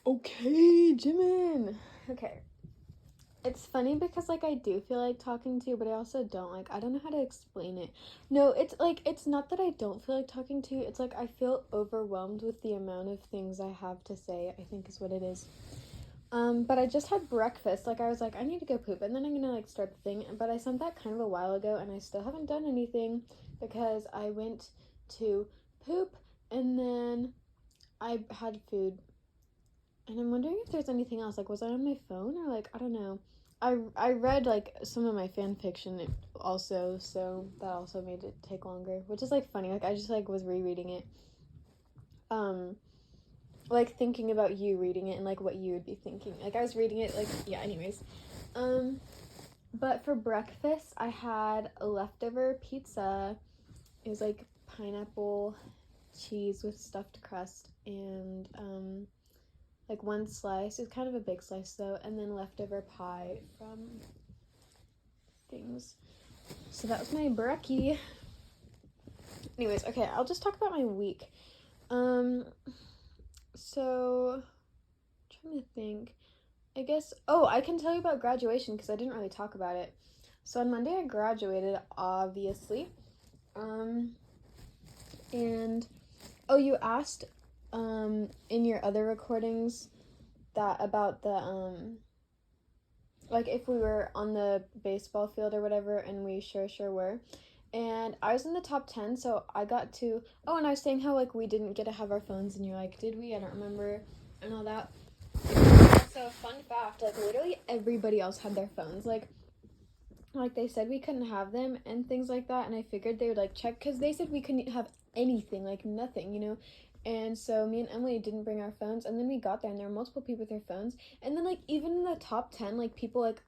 Okay, Jimin. Okay. It's funny because, like, I do feel like talking to you, but I also don't. Like, I don't know how to explain it. No, it's, like, it's not that I don't feel like talking to you. It's, like, I feel overwhelmed with the amount of things I have to say, I think is what it is. But I just had breakfast. Like, I was like, I need to go poop, and then I'm gonna, like, start the thing. But I sent that kind of a while ago, and I still haven't done anything because I went to poop, and then I had food. And I'm wondering if there's anything else. Like, was I on my phone or, like, I don't know. I read, like, some of my fan fiction also, so that also made it take longer, which is, like, funny. Like, I just, like, was rereading it. Um, like, thinking about you reading it and, like, what you would be thinking. Like, I was reading it, like, yeah, anyways. But for breakfast, I had a leftover pizza. It was, like, pineapple cheese with stuffed crust and, like one slice. It was kind of a big slice though, and then leftover pie from things. So that was my brekkie. Anyways, okay, I'll just talk about my week. So I'm trying to think. I guess I can tell you about graduation because I didn't really talk about it. So on Monday I graduated, obviously. And you asked in your other recordings that about the like if we were on the baseball field or whatever, and we sure were. And I was in the top 10, so I got to, and I was saying how, like, we didn't get to have our phones, and you're like, did we? I don't remember, and all that. So, fun fact, like, literally everybody else had their phones. Like they said we couldn't have them and things like that, and I figured they would, like, check, because they said we couldn't have anything, like, nothing, you know? And so me and Emily didn't bring our phones, and then we got there, and there were multiple people with their phones, and then, like, even in the top 10, like, people, like,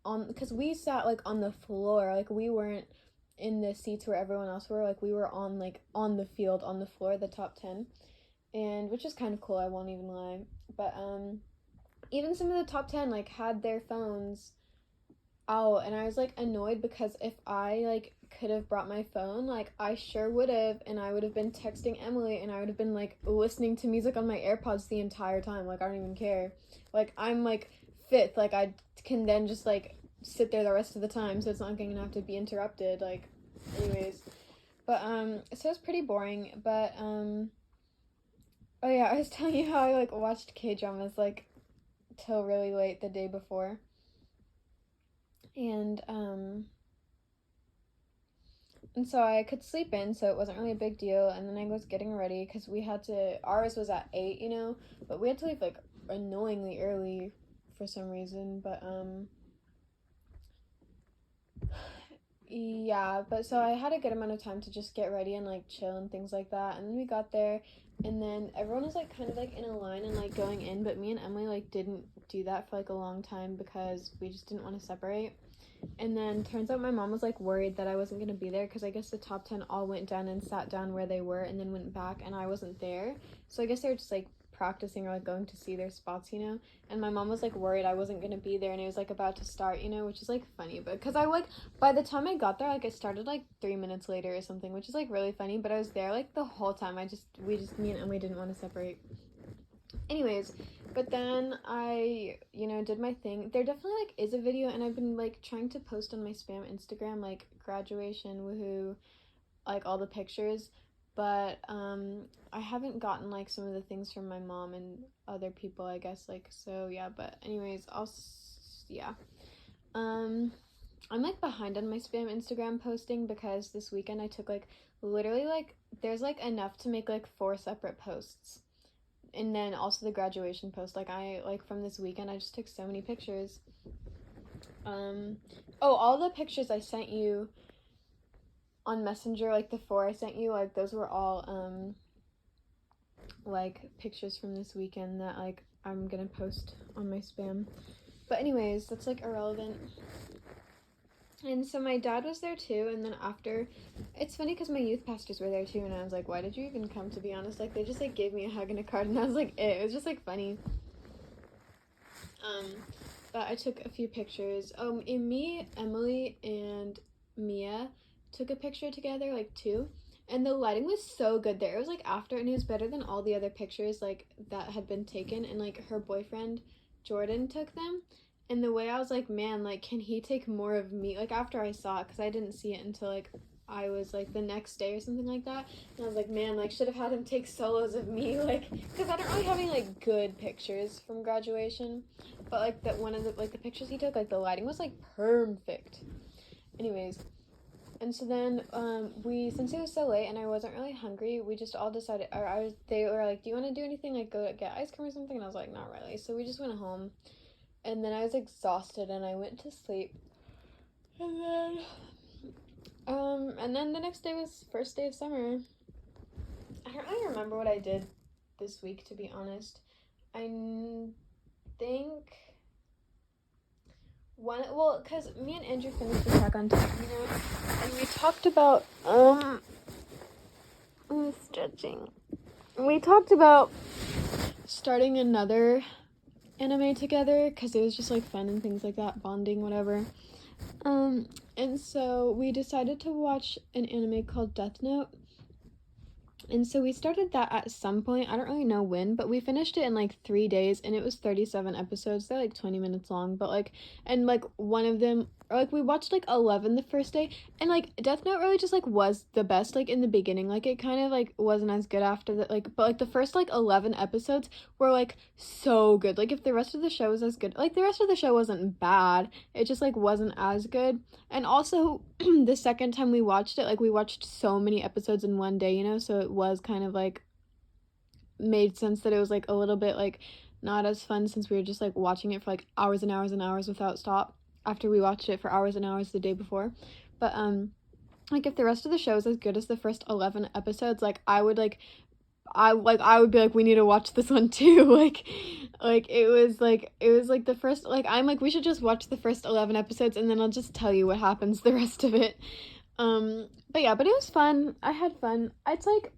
on, because we sat, like, on the floor, like, we weren't in the seats where everyone else were, like, we were on, like, on the field, on the floor, the top 10, and which is kind of cool, I won't even lie. But even some of the top 10, like, had their phones out, and I was, like, annoyed because if I, like, could have brought my phone, like, I sure would have, and I would have been texting Emily, and I would have been, like, listening to music on my AirPods the entire time. Like, I don't even care. Like, I'm, like, fifth. Like, I can then just, like, sit there the rest of the time, so it's not going to have to be interrupted. Like, anyways. But so it's pretty boring. But oh yeah, I was telling you how I, like, watched K-dramas, like, till really late the day before. And so I could sleep in, so it wasn't really a big deal. And then I was getting ready because ours was at 8, you know, but we had to leave, like, annoyingly early for some reason. But yeah, but so I had a good amount of time to just get ready and, like, chill and things like that. And then we got there, and then everyone was, like, kind of, like, in a line and, like, going in, but me and Emily, like, didn't do that for, like, a long time because we just didn't want to separate. And then turns out my mom was, like, worried that I wasn't going to be there because I guess the top 10 all went down and sat down where they were and then went back, and I wasn't there. So I guess they were just, like, practicing or, like, going to see their spots, you know? And my mom was, like, worried I wasn't going to be there, and it was, like, about to start, you know, which is, like, funny. But because I, like, by the time I got there, like, it started, like, 3 minutes later or something, which is, like, really funny. But I was there, like, the whole time. Me and Emily didn't want to separate. Anyways, but then I, you know, did my thing. There definitely, like, is a video, and I've been, like, trying to post on my spam Instagram, like, graduation, woohoo, like, all the pictures, but I haven't gotten, like, some of the things from my mom and other people, I guess, like, so yeah. But anyways, yeah. I'm, like, behind on my spam Instagram posting because this weekend I took, like, literally, like, there's, like, enough to make, like, 4 separate posts, and then also the graduation post. Like, from this weekend, I just took so many pictures. All the pictures I sent you on Messenger, like the 4 I sent you, like, those were all like, pictures from this weekend that, like, I'm gonna post on my spam. But anyways, that's, like, irrelevant. And so my dad was there too, and then after, it's funny because my youth pastors were there too, and I was like, why did you even come, to be honest? Like, they just, like, gave me a hug and a card, and I was like, it was just, like, funny. But I took a few pictures. And me, Emily, and Mia took a picture together, like, 2. And the lighting was so good there. It was like after, and it was better than all the other pictures like that had been taken, and like her boyfriend Jordan took them. And the way I was like, man, like, can he take more of me? Like, after I saw it, because I didn't see it until like I was like the next day or something like that. And I was like, man, like, should have had him take solos of me, like, because I don't really have any like good pictures from graduation. But like that one of the like the pictures he took, like the lighting was like perfect. Anyways, and so then we, since it was so late and I wasn't really hungry, we just all decided, or they were like, do you want to do anything, like go get ice cream or something? And I was like, not really. So we just went home, and then I was exhausted and I went to sleep. And then the next day was first day of summer. I don't really remember what I did this week, to be honest. I think because me and Andrew finished Attack on Titan, and we talked about I'm stretching. We talked about starting another anime together because it was just like fun and things like that, bonding, whatever. And so we decided to watch an anime called Death Note. And so we started that at some point. I don't really know when, but we finished it in like 3 days, and it was 37 episodes. They're like 20 minutes long, but like, and like one of them, or like we watched like 11 the first day, and like Death Note really just like was the best like in the beginning. Like it kind of like wasn't as good after that, like, but like the first like 11 episodes were like so good. Like if the rest of the show was as good, like the rest of the show wasn't bad, it just like wasn't as good. And also the second time we watched it, like we watched so many episodes in one day, so it was kind of like made sense that it was like a little bit like not as fun, since we were just like watching it for like hours and hours and hours without stop after we watched it for hours and hours the day before. But like if the rest of the show is as good as the first 11 episodes, like I would be like, we need to watch this one too. like it was like the first, like I'm like, we should just watch the first 11 episodes and then I'll just tell you what happens the rest of it. But yeah, but it was fun. I had fun. It's like,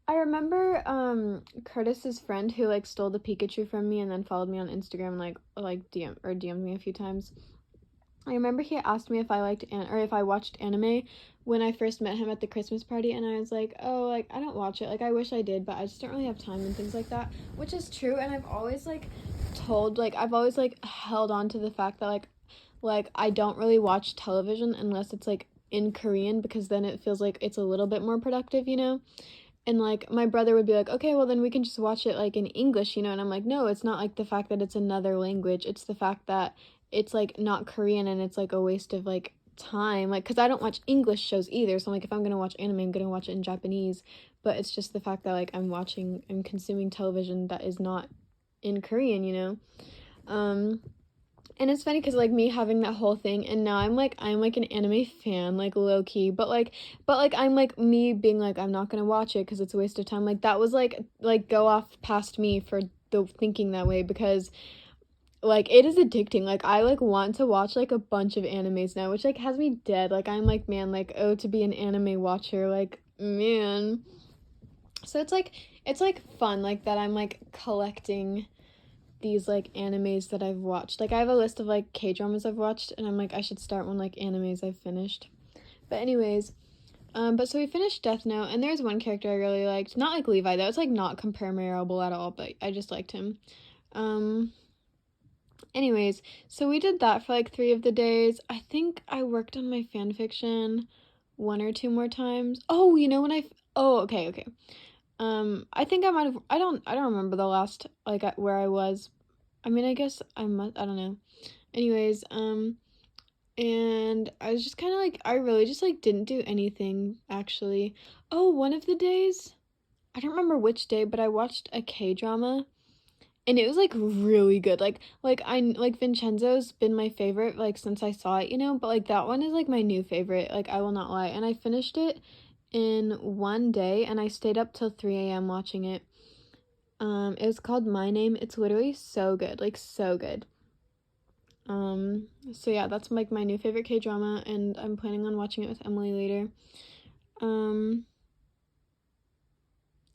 I remember Curtis's friend who like stole the Pikachu from me and then followed me on Instagram and like DM'd me a few times. I remember he asked me if I liked if I watched anime when I first met him at the Christmas party, and I was like, oh, like I don't watch it. Like I wish I did, but I just don't really have time and things like that, which is true. And I've always I've always like held on to the fact that like I don't really watch television unless it's like in Korean, because then it feels like it's a little bit more productive, And like my brother would be like, okay, well then we can just watch it like in English, and I'm like, no, it's not like the fact that it's another language, it's the fact that it's like not Korean and it's like a waste of like time, like because I don't watch English shows either, so I'm like, if I'm gonna watch anime, I'm gonna watch it in Japanese. But it's just the fact that like I'm consuming television that is not in Korean. And it's funny because like me having that whole thing, and now I'm like an anime fan, like low key, but I'm like, me being like, I'm not gonna watch it because it's a waste of time, like that was like go off past me for the thinking that way, because like it is addicting. Like I like want to watch like a bunch of animes now, which like has me dead. Like I'm like, man, like, oh, to be an anime watcher, like, man. So it's like fun like that. I'm like collecting these like animes that I've watched. Like I have a list of like K-dramas I've watched, and I'm like, I should start one like animes I've finished. But anyways, but so we finished Death Note, and there's one character I really liked. Not like Levi though. It's like not comparable at all, but I just liked him. Anyways, so we did that for like 3 of the days. I think I worked on my fan fiction 1 or 2 more times. Oh, okay. I think I might have, I don't remember the last, like, where I was. I mean, I guess I don't know. Anyways, and I was just kind of like, I really just like didn't do anything, actually. Oh, one of the days, I don't remember which day, but I watched a K-drama. And it was like really good. Like Vincenzo's been my favorite like since I saw it, but like that one is like my new favorite. Like I will not lie. And I finished it in 1 day, and I stayed up till 3 a.m. watching it. It was called My Name. It's literally so good, like so good. So yeah, that's like my new favorite K-drama, and I'm planning on watching it with Emily later.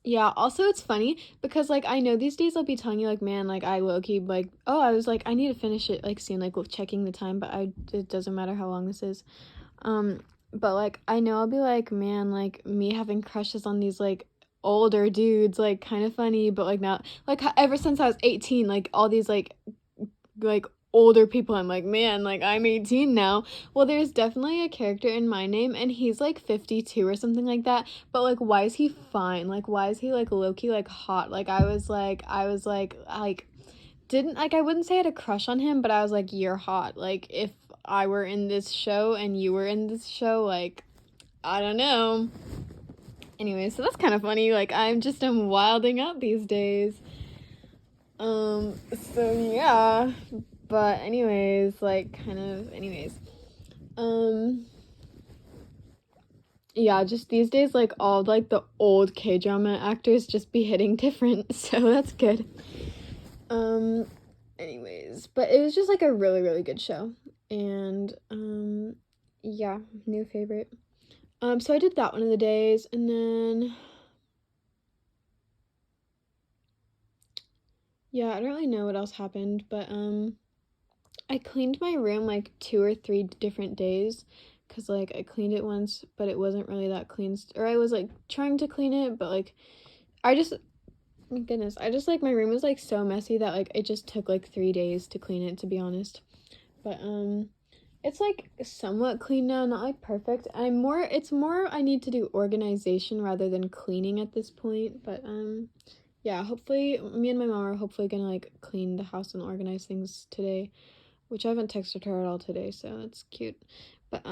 Yeah, also it's funny because like I know these days I'll be telling you like, man, like I low-key like, oh, I was like, I need to finish it like soon, like with checking the time, but it doesn't matter how long this is. but, like, I know I'll be like, man, like, me having crushes on these, like, older dudes, like, kind of funny, but, like, not, like, ever since I was 18, like, all these, like, older people, I'm like, man, like, I'm 18 now. Well, there's definitely a character in My Name, and he's, like, 52 or something like that, but, like, why is he fine? Like, why is he, like, low-key, like, hot? Like, I was like, didn't, like, I wouldn't say I had a crush on him, but I was like, you're hot. Like, if I were in this show and you were in this show, like, I don't know. Anyway, so that's kind of funny. Like, I'm wilding out these days. So yeah. But anyways, yeah, just these days, like, all, like, the old K-drama actors just be hitting different, so that's good. Anyways, but it was just, like, a really, really good show, and, yeah, new favorite. So I did that one of the days, and then, yeah, I don't really know what else happened, but, I cleaned my room, like, 2 or 3 different days, because, like, I cleaned it once, but it wasn't really that clean, or I was, like, trying to clean it, but, like, my goodness, like, my room was, like, so messy that, like, it just took, like, 3 days to clean it, to be honest, but, it's, like, somewhat clean now, not, like, perfect. It's more I need to do organization rather than cleaning at this point, but, yeah, hopefully, me and my mom are hopefully gonna, like, clean the house and organize things today, which I haven't texted her at all today, so that's cute. But,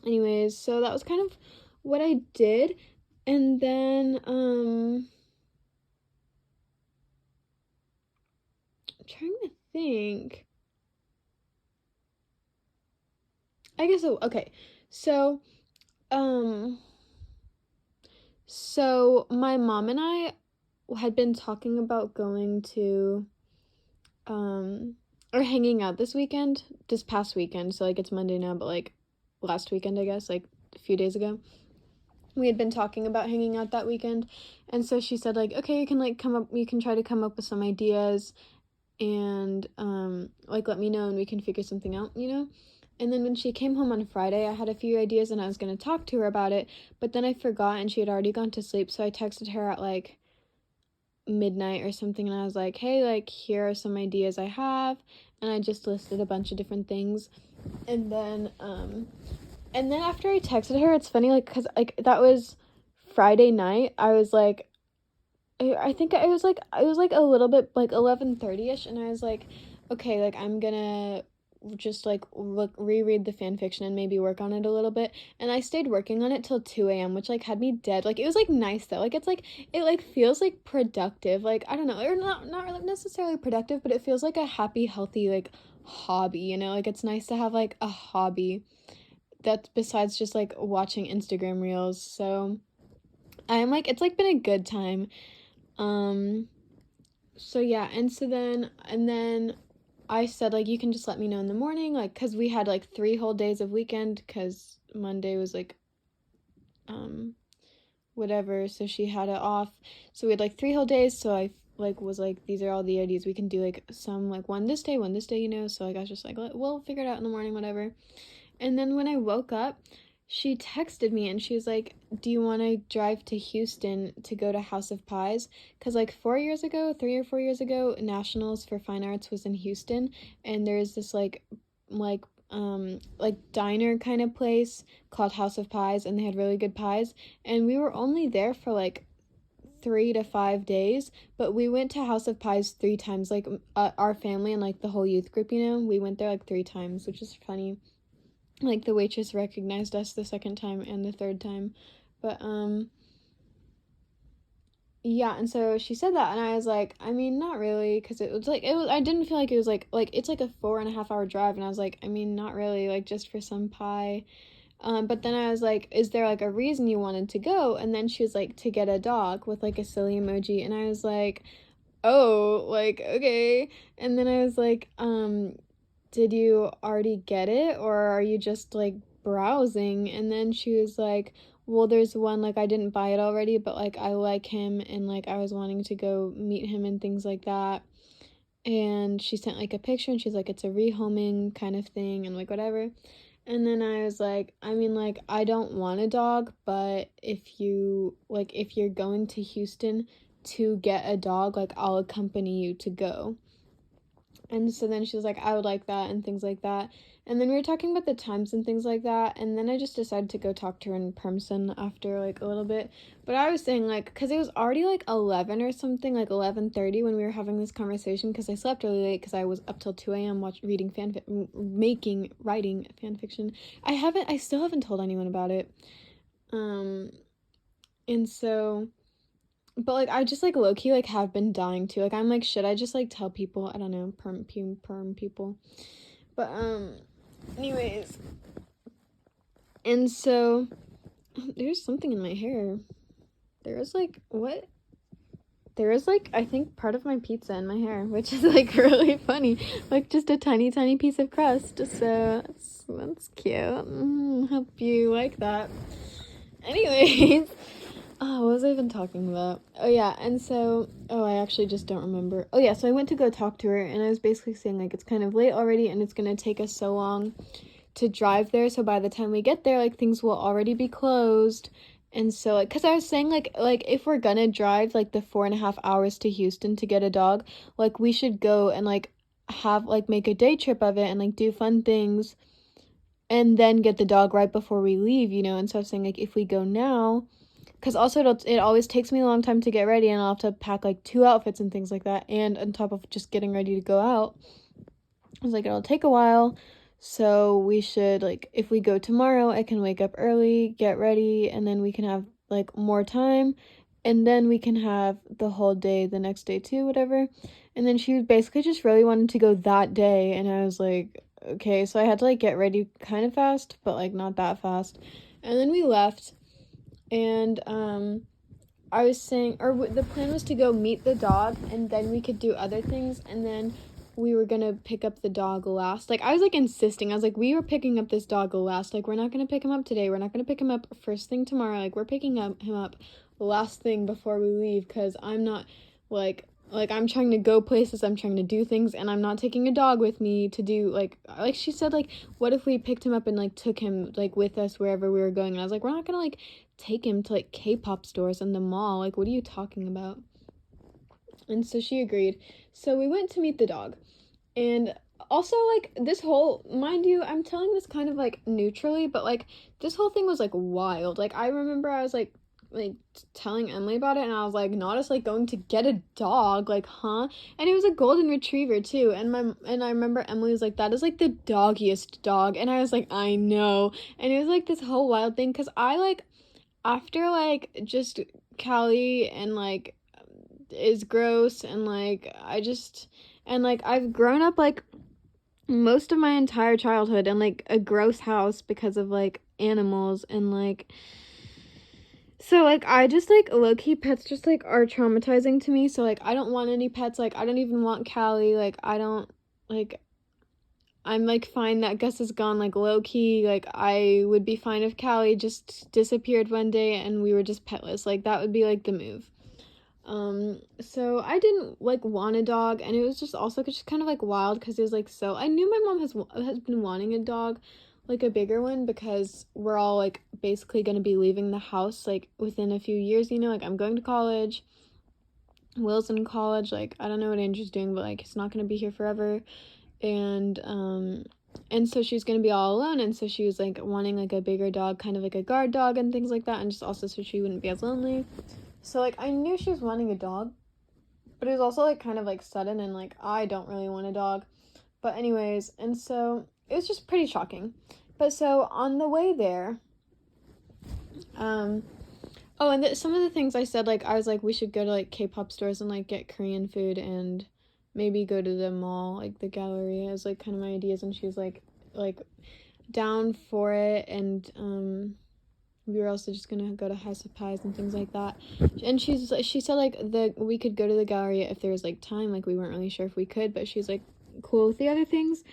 anyways, so that was kind of what I did, and then, I'm trying to think. I guess, okay, so, so my mom and I had been talking about going to, or hanging out this past weekend, so, like, it's Monday now, but, like, last weekend, I guess, like, a few days ago. We had been talking about hanging out that weekend, and so she said, like, okay, you can try to come up with some ideas, and, like, let me know, and we can figure something out, you know? And then when she came home on Friday, I had a few ideas, and I was gonna talk to her about it, but then I forgot, and she had already gone to sleep, so I texted her at, like, midnight or something, and I was like, hey, like, here are some ideas I have, and I just listed a bunch of different things, and then after I texted her, it's funny, like, because, like, that was Friday night, I was like, I think it was like a little bit, like, 11:30ish, and I was like, okay, like, I'm gonna just, like, reread the fan fiction and maybe work on it a little bit, and I stayed working on it till 2 a.m., which, like, had me dead. Like, it was, like, nice though, like, it's like, it, like, feels, like, productive, like, I don't know, or not really necessarily productive, but it feels like a happy, healthy, like, hobby, you know? Like, it's nice to have, like, a hobby that's besides just, like, watching Instagram reels, so I'm like, it's, like, been a good time. So yeah, and then I said, like, you can just let me know in the morning, like, because we had, like, 3 whole days of weekend, because Monday was, like, whatever, so she had it off, so we had, like, 3 whole days, so I, like, was like, these are all the ideas we can do, like, some, like, one this day, you know, so, like, I was just like, we'll figure it out in the morning, whatever. And then when I woke up, she texted me and she was like, do you want to drive to Houston to go to House of Pies? Because, like, 3 or 4 years ago, Nationals for Fine Arts was in Houston, and there's this, like, diner kind of place called House of Pies, and they had really good pies, and we were only there for, like, 3 to 5 days, but we went to House of Pies 3 times, like, our family and, like, the whole youth group, you know, we went there, like, 3 times, which is funny. Like, the waitress recognized us the second time and the third time, but, yeah, and so she said that, and I was like, I mean, not really, because I didn't feel like it was, like, it's, like, a 4.5 hour drive, and I was like, I mean, not really, like, just for some pie, but then I was like, is there, like, a reason you wanted to go? And then she was like, to get a dog, with, like, a silly emoji, and I was like, oh, like, okay, and then I was like, did you already get it, or are you just, like, browsing? And then she was like, well, there's one, like, I didn't buy it already, but, like, I like him, and, like, I was wanting to go meet him and things like that. And she sent, like, a picture, and she's like, it's a rehoming kind of thing, and, like, whatever. And then I was like, I mean, like, I don't want a dog, but if you're going to Houston to get a dog, like, I'll accompany you to go. And so then she was like, I would like that and things like that. And then we were talking about the times and things like that. And then I just decided to go talk to her in person after like a little bit. But I was saying like, because it was already like 11 or something, like 11:30 when we were having this conversation, because I slept really late because I was up till 2 a.m. writing fan fiction. I still haven't told anyone about it. And so, but like I just like low key like have been dying to. Like I'm like, should I just like tell people? I don't know, perm people. But anyways. And so there's something in my hair. There is like what? There is like I think part of my pizza in my hair, which is like really funny. Like just a tiny piece of crust. So that's cute. Hope you like that. Anyways. Oh, what was I even talking about? Oh, yeah, and so, I actually just don't remember. Oh, yeah, so I went to go talk to her, and I was basically saying, like, it's kind of late already, and it's gonna take us so long to drive there, so by the time we get there, like, things will already be closed, and so, like, because I was saying, like, if we're gonna drive, like, the 4.5 hours to Houston to get a dog, like, we should go and, like, have, like, make a day trip of it and, like, do fun things, and then get the dog right before we leave, and so I was saying, like, if we go now, because also it always takes me a long time to get ready, and I'll have to pack like 2 outfits and things like that, and on top of just getting ready to go out, I was like, it'll take a while, so we should, like, if we go tomorrow, I can wake up early, get ready, and then we can have like more time, and then we can have the whole day the next day too, whatever. And then she basically just really wanted to go that day, and I was like, okay, so I had to like get ready kind of fast, but like not that fast, and then we left. And I was saying, the plan was to go meet the dog, and then we could do other things, and then we were gonna pick up the dog last. Like, I was like insisting, I was like, we were picking up this dog last, like, we're not gonna pick him up today, we're not gonna pick him up first thing tomorrow, like, we're picking him up last thing before we leave, because I'm not, like, I'm trying to go places, I'm trying to do things, and I'm not taking a dog with me to do, like she said, like, what if we picked him up and, like, took him, like, with us wherever we were going, and I was like, we're not gonna, like, take him to, like, K-pop stores and the mall, like, what are you talking about? And so she agreed, so we went to meet the dog, and also, like, this whole, mind you, I'm telling this kind of, like, neutrally, but, like, this whole thing was, like, wild. Like, I remember I was, like, telling Emily about it, and I was like, Nada's like going to get a dog, like, huh? And it was a golden retriever too, and I remember Emily was like, that is like the doggiest dog, and I was like, I know. And it was like this whole wild thing, because I like, after like just Callie and like is gross, and like I've grown up like most of my entire childhood in like a gross house because of like animals, and like, so, like, I just, like, low-key pets just, like, are traumatizing to me, so, like, I don't want any pets, like, I don't even want Callie, like, I don't, like, I'm, like, fine that Gus is gone, like, low-key, like, I would be fine if Callie just disappeared one day and we were just petless, like, that would be, like, the move. So I didn't, like, want a dog, and it was just also just kind of, like, wild, because it was, like, so, I knew my mom has been wanting a dog, like, a bigger one, because we're all, like, basically gonna be leaving the house, like, within a few years, like, I'm going to college, Will's in college, like, I don't know what Andrew's doing, but, like, he's not gonna be here forever, and so she's gonna be all alone, and so she was, like, wanting, like, a bigger dog, kind of like a guard dog and things like that, and just also so she wouldn't be as lonely. So, like, I knew she was wanting a dog, but it was also, like, kind of, like, sudden, and, like, I don't really want a dog. But anyways, and so it was just pretty shocking. But so on the way there, and some of the things I said, like, I was like, we should go to, like, K-pop stores and, like, get Korean food and maybe go to the mall, like, the Galleria is, like, kind of my ideas, and she was, like, down for it, and, we were also just gonna go to House of Pies and things like that. And she said, like, we could go to the Galleria if there was, like, time. Like, we weren't really sure if we could, but she's, like, cool with the other things.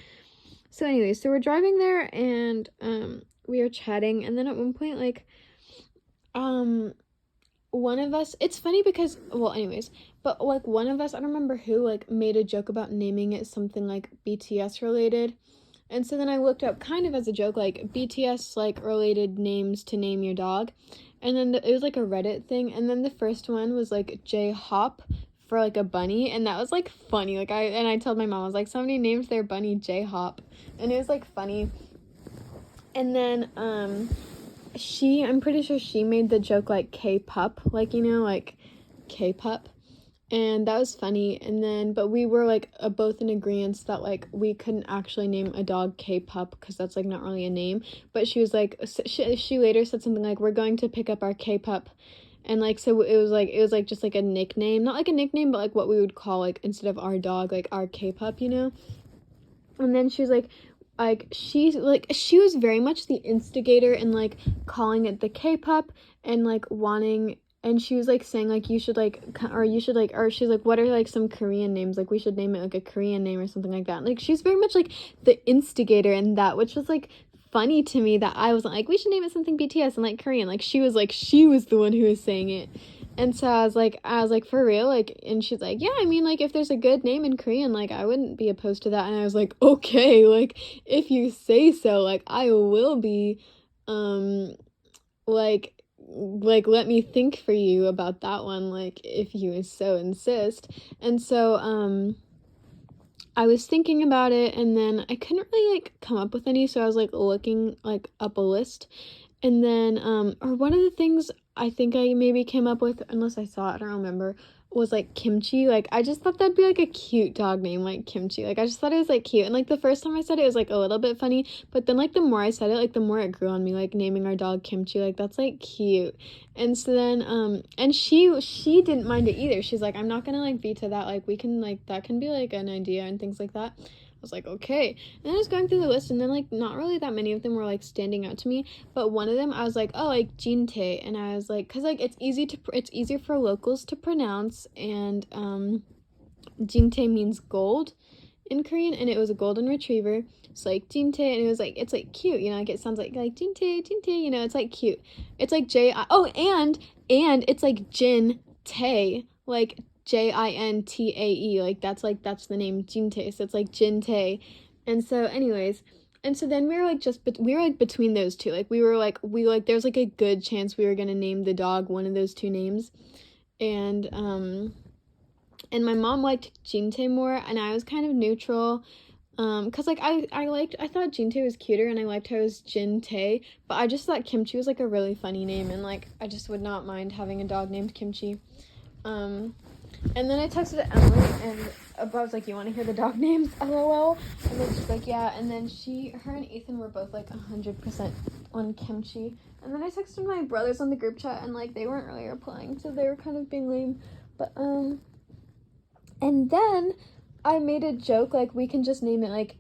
So anyway, so we're driving there, and, we are chatting, and then at one point, like, one of us, it's funny because, well, anyways, but, like, one of us, I don't remember who, like, made a joke about naming it something, like, BTS related. And so then I looked up kind of as a joke, like BTS like related names to name your dog. And then it was like a Reddit thing. And then the first one was like J-Hop for like a bunny. And that was like funny. Like I told my mom, I was like, somebody named their bunny J-Hop. And it was like funny. And then I'm pretty sure she made the joke like K-Pup, like, you know, like K-Pup. And that was funny. And then, but we were like both in agreement that like we couldn't actually name a dog K-Pup because that's like not really a name. But she was like, she later said something like, we're going to pick up our K-Pup. And like, so it was like just like a nickname, not like a nickname, but like what we would call like instead of our dog, like our K-Pup, you know? And then she was like she was very much the instigator in like calling it the K-Pup and like wanting, and she was like saying like you should like, or she's like, what are like some Korean names, like we should name it like a Korean name or something like that. Like she's very much like the instigator in that, which was like funny to me that I wasn't like we should name it something BTS and like Korean. Like she was the one who was saying it. And so I was like, for real? Like, and she's like, yeah, I mean, like, if there's a good name in Korean, like, I wouldn't be opposed to that. And I was like, okay, like, if you say so, like, I will be, like, let me think for you about that one, like, if you so insist. And so, I was thinking about it, and then I couldn't really, like, come up with any, so I was, like, looking, like, up a list. And then, or one of the things I think I maybe came up with, unless I saw it, I don't remember, was, like, Kimchi. Like, I just thought that'd be, like, a cute dog name, like, Kimchi. Like, I just thought it was, like, cute. And, like, the first time I said it, it was, like, a little bit funny. But then, like, the more I said it, like, the more it grew on me, like, naming our dog Kimchi. Like, that's, like, cute. And so then, and she didn't mind it either. She's like, I'm not gonna, like, veto that. Like, we can, like, that can be, like, an idea and things like that. I was like, okay. And then I was going through the list, and then, like, not really that many of them were, like, standing out to me. But one of them, I was like, oh, like, Jinte. And I was like, because, like, it's easier for locals to pronounce. And Jinte means gold in Korean, and it was a golden retriever. So, like, Jinte, and it was, like, it's, like, cute, you know, like, it sounds like Jinte, you know, it's, like, cute. It's, like, and it's, like, Jin Tae, like, Jintae, like that's the name Jinte, so it's like Jinte. And so anyways, and so then we were like between those two, like we there's like a good chance we were gonna name the dog one of those two names. And my mom liked Jinte more, and I was kind of neutral, because like I thought Jinte was cuter, and I liked how it was Jinte, but I just thought Kimchi was like a really funny name, and like I just would not mind having a dog named Kimchi. And then I texted Emily, and I was like, you want to hear the dog names? LOL. And then she's like, yeah. And then her and Ethan were both like 100% on Kimchi. And then I texted my brothers on the group chat, and like they weren't really replying, so they were kind of being lame. But and then I made a joke like we can just name it like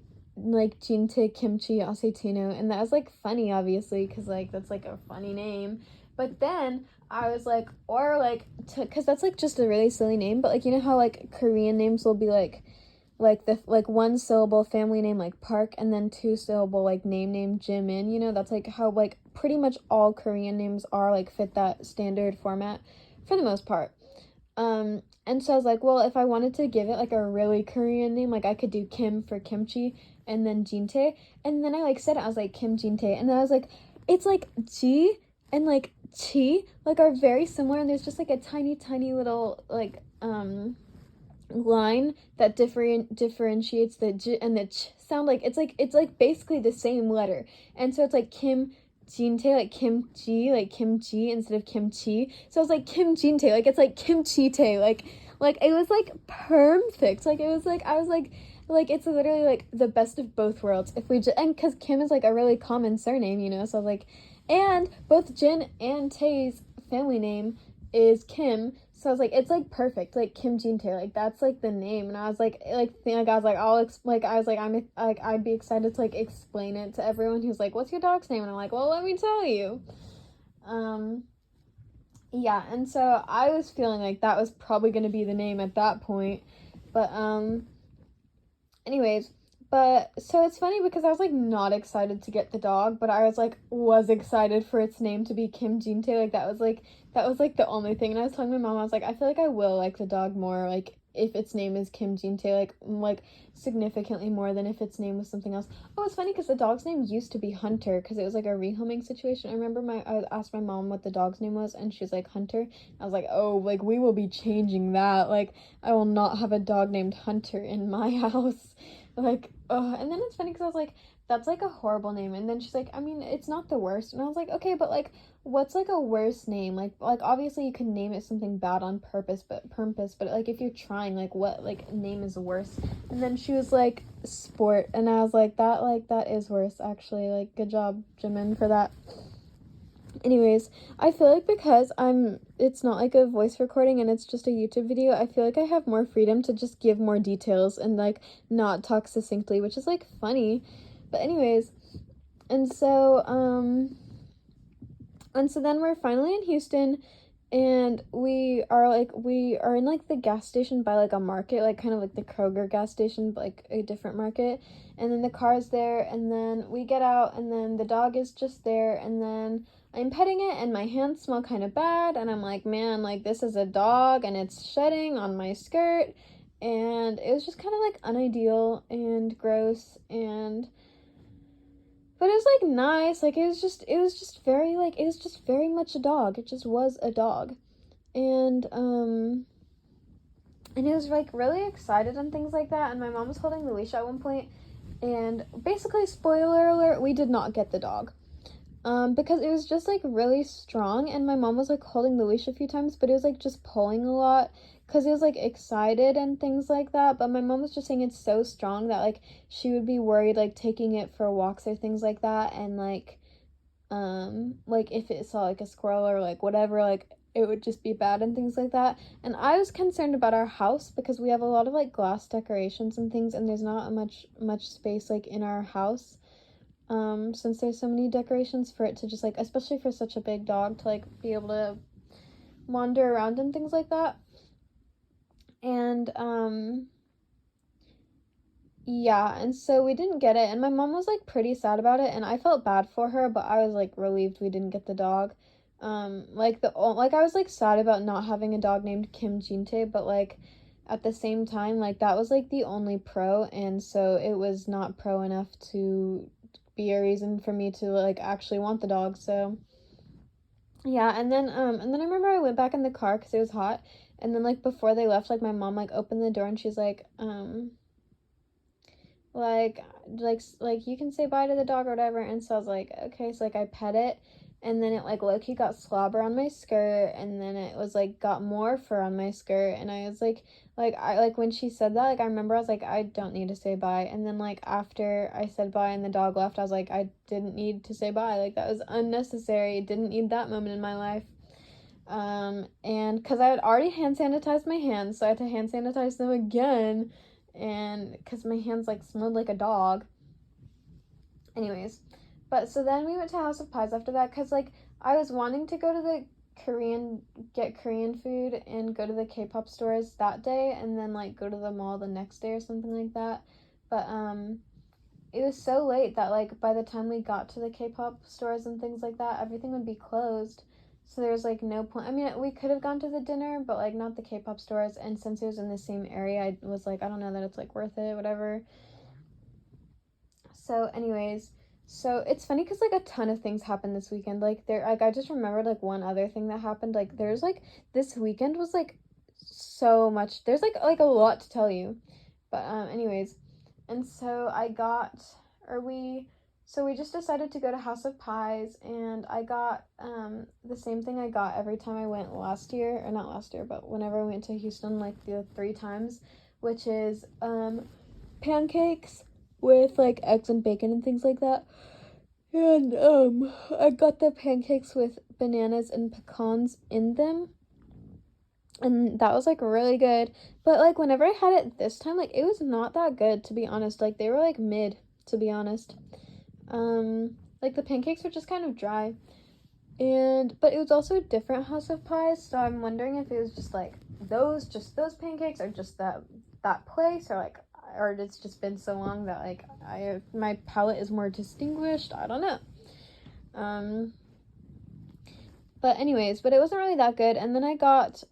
Jinte Kimchi Asetino, and that was like funny, obviously, because like that's like a funny name. But then I was like, or like, because that's like just a really silly name, but like, you know how like Korean names will be like the one syllable family name like Park, and then 2 syllable like name Jimin, you know, that's like how like pretty much all Korean names are, like fit that standard format for the most part. And so I was like, well, if I wanted to give it like a really Korean name, like I could do Kim for Kimchi and then Jinte, and then I like said it, I was like Kim Jinte, and then I was like, it's like Ji and like Chi like are very similar, and there's just like a tiny little like line that differentiates the J and the Ch sound. Like it's like basically the same letter, and so it's like Kim Jinte, like kimchi, like kimchi instead of kimchi. So I was like Kim Jinte, like it's like kimchi te, like it was like perfect. Like it was like I was like it's literally like the best of both worlds. If we and because Kim is like a really common surname, you know, so I was like, and both Jin and Tae's family name is Kim, so I was like, it's like perfect, like Kim Jin Tae, like that's like the name. And I was like I was like, I'd be excited to like explain it to everyone who's like, what's your dog's name? And I'm like, well, let me tell you. Yeah, and so I was feeling like that was probably gonna be the name at that point, but anyways. But, so it's funny because I was, like, not excited to get the dog, but I was excited for its name to be Kim Jinte. Like, that was, like, the only thing. And I was telling my mom, I was like, I feel like I will like the dog more, like, if its name is Kim Jin-tae, like significantly more than if its name was something else. Oh, it's funny because the dog's name used to be Hunter because it was like a rehoming situation. I remember I asked my mom what the dog's name was, and she's like, Hunter. I was like, oh, like we will be changing that. Like I will not have a dog named Hunter in my house. Like, oh, and then it's funny because I was like, that's like a horrible name. And then she's like, I mean, it's not the worst. And I was like, okay, but like, what's like a worse name? Like obviously you can name it something bad on purpose, but like if you're trying, like what like name is worse? And then she was like Sport, and I was like that is worse actually. Like good job, Jimin, for that. Anyways, I feel like because it's not like a voice recording and it's just a YouTube video, I feel like I have more freedom to just give more details and like not talk succinctly, which is like funny. But anyways, and so then we're finally in Houston, and we are in like the gas station by like a market, like kind of like the Kroger gas station, but like a different market. And then the car's there, and then we get out, and then the dog is just there, and then I'm petting it, and my hands smell kind of bad, and I'm like, man, like this is a dog, and it's shedding on my skirt, and it was just kind of like unideal and gross, and but it was like nice. Like it was just very like it was just very much a dog. It just was a dog. And it was like really excited and things like that, and my mom was holding the leash at one point, and basically spoiler alert, we did not get the dog. Because it was just like really strong, and my mom was like holding the leash a few times, but it was like just pulling a lot because it was like excited and things like that. But my mom was just saying it's so strong that like she would be worried like taking it for walks or things like that, and like if it saw like a squirrel or like whatever, like it would just be bad and things like that. And I was concerned about our house because we have a lot of like glass decorations and things, and there's not much space like in our house. Since there's so many decorations for it to just like, especially for such a big dog to like be able to wander around and things like that. And yeah, and so we didn't get it, and my mom was like pretty sad about it, and I felt bad for her, but I was like relieved we didn't get the dog. Like I was like sad about not having a dog named Kim Jin-tae, but like at the same time, like that was like the only pro, and so it was not pro enough to be a reason for me to like actually want the dog. So yeah, and then I remember I went back in the car because it was hot, and then like before they left, like my mom like opened the door and she's like like you can say bye to the dog or whatever. And so I was like, okay. So like I pet it, and then it like low-key got slobber on my skirt, and then it was like got more fur on my skirt, and I was like I like when she said that, like I remember I was like, I don't need to say bye. And then like after I said bye and the dog left, I was like, I didn't need to say bye. Like that was unnecessary. Didn't need that moment in my life. And because I had already hand sanitized my hands, so I had to hand sanitize them again, and because my hands like smelled like a dog. Anyways, but so then we went to House of Pies after that because like I was wanting to go to the get Korean food and go to the K-pop stores that day, and then like go to the mall the next day or something like that. But it was so late that like by the time we got to the K-pop stores and things like that, everything would be closed. So there was like no point. I mean, we could have gone to the dinner, but like not the K-pop stores. And since it was in the same area, I was like, I don't know that it's like worth it, whatever. So anyways, so it's funny because like a ton of things happened this weekend. Like I just remembered like one other thing that happened. Like there's like this weekend was like so much. There's like a lot to tell you. But anyways, and so we just decided to go to House of Pies, and I got the same thing I got every time I went last year, or not last year, but whenever I went to Houston like the 3 times, which is pancakes with like eggs and bacon and things like that. And I got the pancakes with bananas and pecans in them, and that was like really good. But like whenever I had it this time, like it was not that good, to be honest. Like they were like mid, to be honest. Like the pancakes were just kind of dry, but it was also a different House of Pies, so I'm wondering if it was just like those pancakes, or just that place, or it's just been so long that like my palate is more distinguished. I don't know. But anyways, but it wasn't really that good. And then I got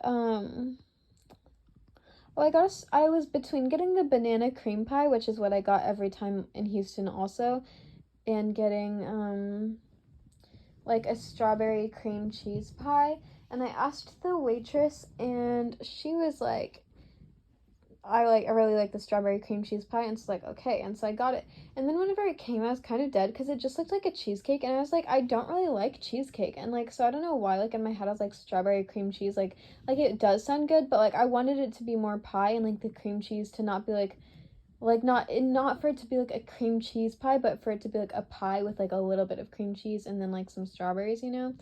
Well, I was between getting the banana cream pie, which is what I got every time in Houston also, and getting like a strawberry cream cheese pie. And I asked the waitress, and she was like, I really like the strawberry cream cheese pie, and so like, okay, and so I got it. And then whenever it came, I was kind of dead because it just looked like a cheesecake, and I was like, I don't really like cheesecake, and like, so I don't know why, like in my head I was like, strawberry cream cheese, like it does sound good, but like I wanted it to be more pie, and like the cream cheese to not be like not for it to be like a cream cheese pie, but for it to be like a pie with like a little bit of cream cheese and then like some strawberries, you know.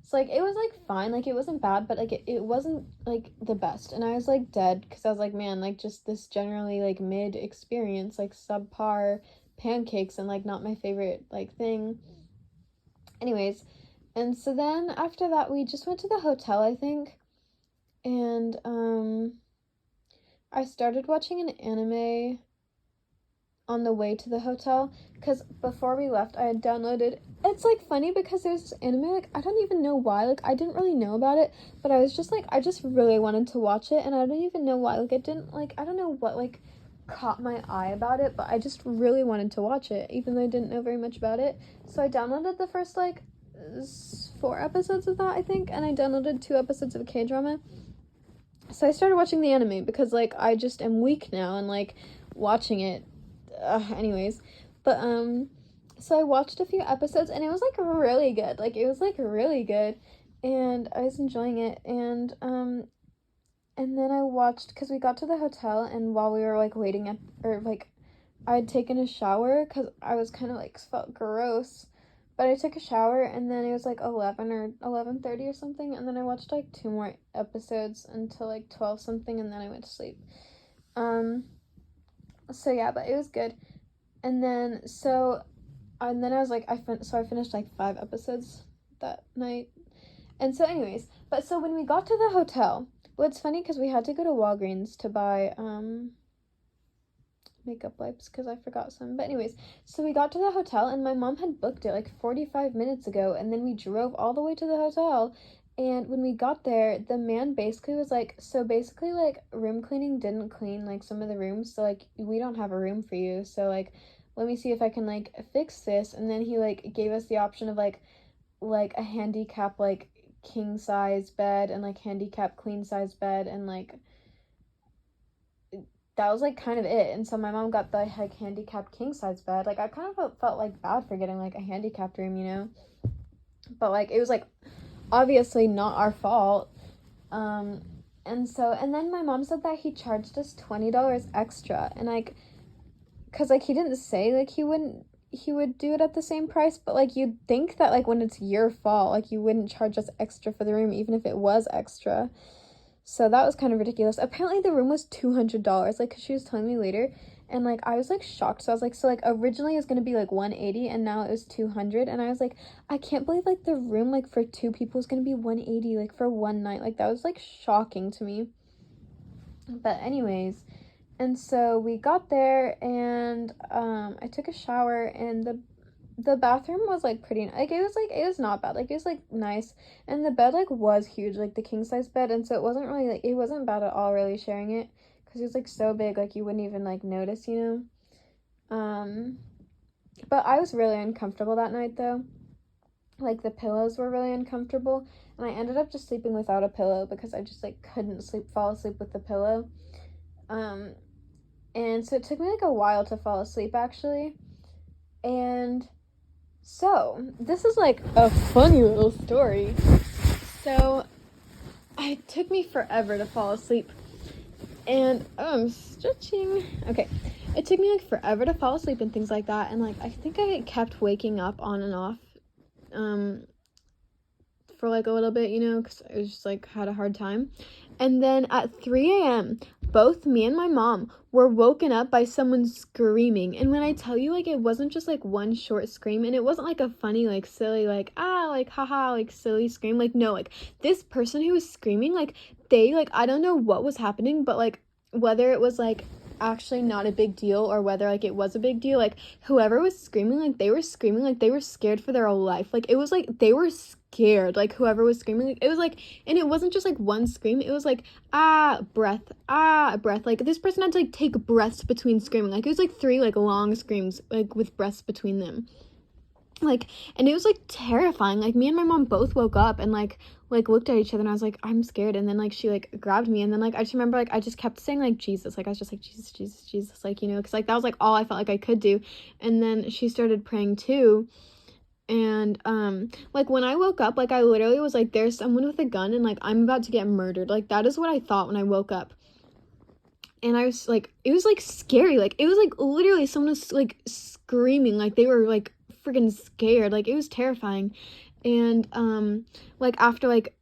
So like it was like fine, like it wasn't bad, but like it wasn't like the best. And I was like dead because I was like, man, like just this generally like mid experience, like subpar pancakes, and like not my favorite like thing. Anyways, and so then after that we just went to the hotel, I think. And I started watching an anime on the way to the hotel, because before we left I had downloaded, it's like funny because there's this anime, like I don't even know why, like I didn't really know about it, but I was just like, I just really wanted to watch it, and I don't even know why, like it didn't, like I don't know what like caught my eye about it, but I just really wanted to watch it even though I didn't know very much about it. So I downloaded the first like 4 episodes of that, I think, and I downloaded 2 episodes of K-drama. So I started watching the anime because like I just am weak now, and like watching it anyways, but so I watched a few episodes, and it was like really good, like it was like really good, and I was enjoying it. And then I watched, because we got to the hotel, and while we were like waiting at, or like I had taken a shower because I was kind of like felt gross, but I took a shower, and then it was like 11 or 11:30 or something, and then I watched like 2 more episodes until like 12 something, and then I went to sleep. So yeah, but it was good. And then I was like, I finished like 5 episodes that night. And so anyways, but so when we got to the hotel, well, it's funny because we had to go to Walgreens to buy makeup wipes because I forgot some. But anyways, so we got to the hotel, and my mom had booked it like 45 minutes ago, and then we drove all the way to the hotel. And when we got there, the man basically was like, so basically like room cleaning didn't clean like some of the rooms, so like we don't have a room for you, so like let me see if I can like fix this. And then he like gave us the option of like a handicap like king size bed and like handicap queen size bed, and like that was like kind of it. And so my mom got the like handicapped king size bed. Like I kind of felt like bad for getting like a handicapped room, you know, but like it was like obviously not our fault. And then my mom said that he charged us $20 extra, and like because like he didn't say like he would do it at the same price, but like you'd think that like when it's your fault, like you wouldn't charge us extra for the room even if it was extra. So that was kind of ridiculous. Apparently the room was $200, like, cause she was telling me later, and like I was like shocked. So I was like, so like originally it was gonna be like 180, and now it was 200, and I was like, I can't believe like the room like for 2 people is gonna be 180 like for one night. Like that was like shocking to me. But anyways, and so we got there, and I took a shower, and the bathroom was like pretty, like it was not bad, like it was like nice, and the bed like was huge, like the king size bed, and so it wasn't really like, it wasn't bad at all really sharing it, because it was like so big, like you wouldn't even like notice, you know. But I was really uncomfortable that night though, like the pillows were really uncomfortable, and I ended up just sleeping without a pillow because I just like couldn't fall asleep with the pillow. And so it took me like a while to fall asleep actually. And so this is like a funny little story. So it took me forever to fall asleep, and I'm stretching. Okay, it took me like forever to fall asleep and things like that, and like I think I kept waking up on and off for like a little bit, you know, because I was just like had a hard time. And then at 3 a.m., both me and my mom were woken up by someone screaming. And when I tell you, like, it wasn't just like one short scream, and it wasn't like a funny, like silly, like like haha, like silly scream. Like no, like this person who was screaming, like they, like, I don't know what was happening, but like whether it was like actually not a big deal or whether, like, it was a big deal. Like, whoever was screaming, like, they were screaming like they were scared for their life. Like, it was like they were scared. Like, whoever was screaming, like, it was like, and it wasn't just like one scream. It was like, breath, breath. Like, this person had to like take breaths between screaming. Like, it was like 3 like long screams, like, with breaths between them. Like, and it was like terrifying. Like, me and my mom both woke up and like looked at each other, and I was like, I'm scared. And then like she like grabbed me, and then like I just remember like I just kept saying like Jesus. Like, I was just like, Jesus, Jesus, Jesus, like, you know, because like that was like all I felt like I could do. And then she started praying too. And like, when I woke up, like, I literally was like, there's someone with a gun and like I'm about to get murdered. Like, that is what I thought when I woke up. And I was like, it was like scary. Like, it was like literally someone was like screaming, like they were like freaking scared. Like, it was terrifying. And like after like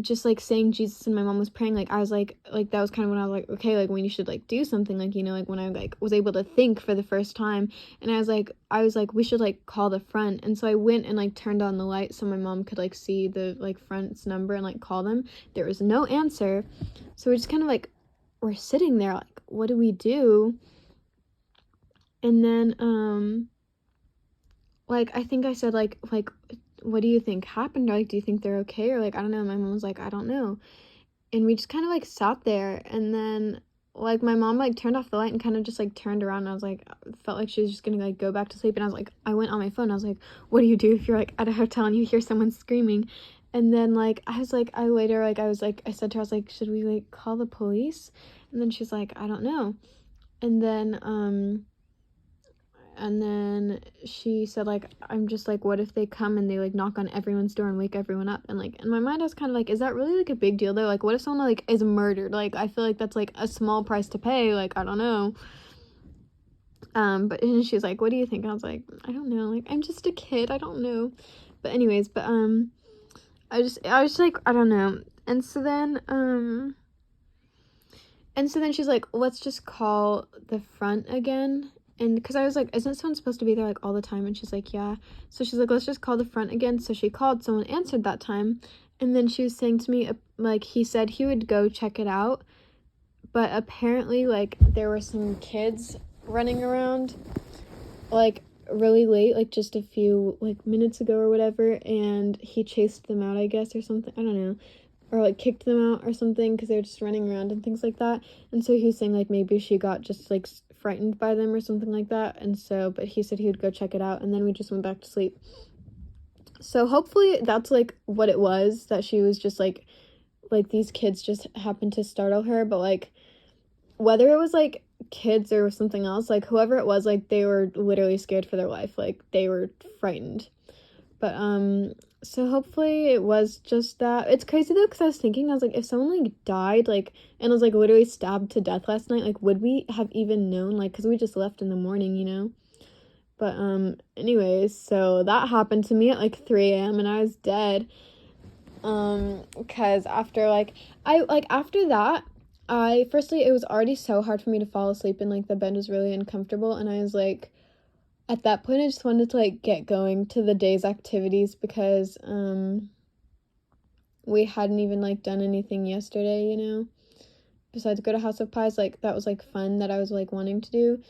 just like saying Jesus and my mom was praying, like I was like that was kind of when I was like, okay, like, when you should like do something, like, you know, like when I like was able to think for the first time. And I was like we should like call the front. And so I went and like turned on the light so my mom could like see the like front's number and like call them. There was no answer, so we're just kind of like, we're sitting there like, what do we do? And then like I think I said like what do you think happened? Or like, do you think they're okay? Or like, I don't know. My mom was like, I don't know. And we just kind of like sat there, and then like my mom like turned off the light and kind of just like turned around, and I was like, felt like she was just gonna like go back to sleep. And I was like, I went on my phone. I was like, what do you do if you're like at a hotel and you hear someone screaming? And then like I was like, I said to her, I was like, should we like call the police? And then she's like, I don't know. And then she said, like, I'm just like, what if they come and they like knock on everyone's door and wake everyone up? And like in my mind I was kind of like, is that really like a big deal though? Like, what if someone like is murdered? Like, I feel like that's like a small price to pay. Like, I don't know. But and she's like, what do you think? And I was like, I don't know. Like, I'm just a kid. I don't know. But anyways, I was like, I don't know. And so then she's like, let's just call the front again. And because I was like, isn't someone supposed to be there like all the time? And she's like, yeah. So she's like, let's just call the front again. So she called, someone answered that time. And then she was saying to me, like, he said he would go check it out, but apparently like there were some kids running around like really late, like just a few like minutes ago or whatever, and he chased them out, I guess, or something. I don't know. Or like kicked them out or something, because they were just running around and things like that. And so he was saying like maybe she got just like frightened by them or something like that. And so, but he said he would go check it out, and then we just went back to sleep. So hopefully that's like what it was, that she was just like these kids just happened to startle her. But like, whether it was like kids or something else, like whoever it was, like they were literally scared for their life. Like, they were frightened. But so hopefully it was just that. It's crazy though, because I was like, if someone like died like and was like literally stabbed to death last night, like would we have even known? Like, because we just left in the morning, you know. But anyways, so that happened to me at like 3 a.m. and I was dead. Because after after that, firstly, it was already so hard for me to fall asleep, and like the bed was really uncomfortable, and I was like, at that point I just wanted to like get going to the day's activities, because we hadn't even like done anything yesterday, you know, besides go to House of Pies. Like, that was like fun that I was like wanting to do.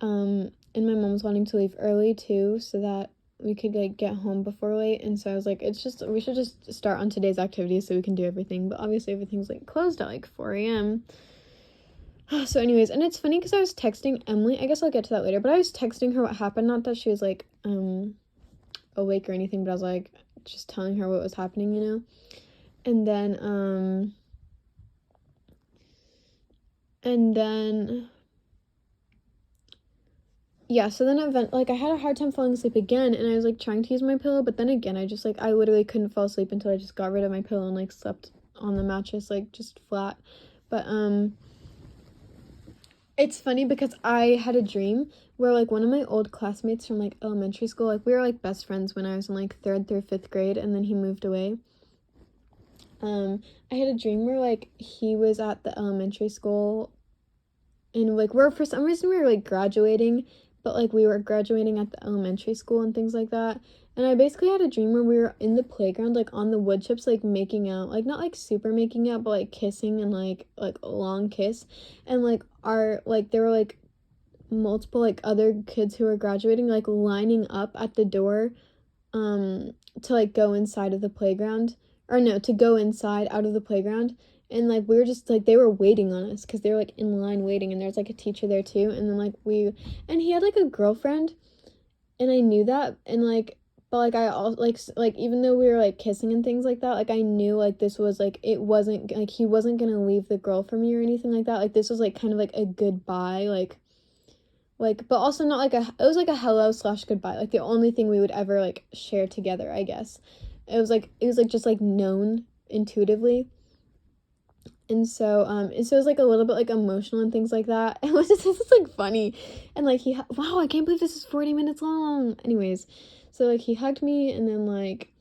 And my mom was wanting to leave early too, so that we could like get home before late. And so I was like, we should just start on today's activities so we can do everything. But obviously everything's like closed at like 4 a.m. So anyways, and it's funny because I was texting Emily, I guess I'll get to that later, but I was texting her what happened. Not that she was like awake or anything, but I was like just telling her what was happening, you know. And then yeah, so then I had a hard time falling asleep again, and I was like trying to use my pillow, but then again I just like, I literally couldn't fall asleep until I just got rid of my pillow and like slept on the mattress like just flat. But it's funny because I had a dream where like one of my old classmates from like elementary school, like we were like best friends when I was in like 3rd through 5th grade, and then he moved away. I had a dream where like he was at the elementary school, and like for some reason we were like graduating, but like we were graduating at the elementary school and things like that. And I basically had a dream where we were in the playground, like on the wood chips, like making out, like not like super making out, but like kissing and like a long kiss. And like there were like multiple like other kids who were graduating, like lining up at the door to like go inside of the playground, or no, to go inside out of the playground. And like we were just like, they were waiting on us because they were like in line waiting, and there's like a teacher there too. And then like and he had like a girlfriend, and I knew that. And like, but like I also like even though we were like kissing and things like that, like I knew like this was like, it wasn't like he wasn't gonna leave the girl for me or anything like that. Like this was like kind of like a goodbye, like but also not like it was like a hello / goodbye, like the only thing we would ever like share together, I guess. It was like just like known intuitively. And so it was like a little bit like emotional and things like that. It was just like funny. And like wow, I can't believe this is 40 minutes long. Anyways, so like he hugged me, and then like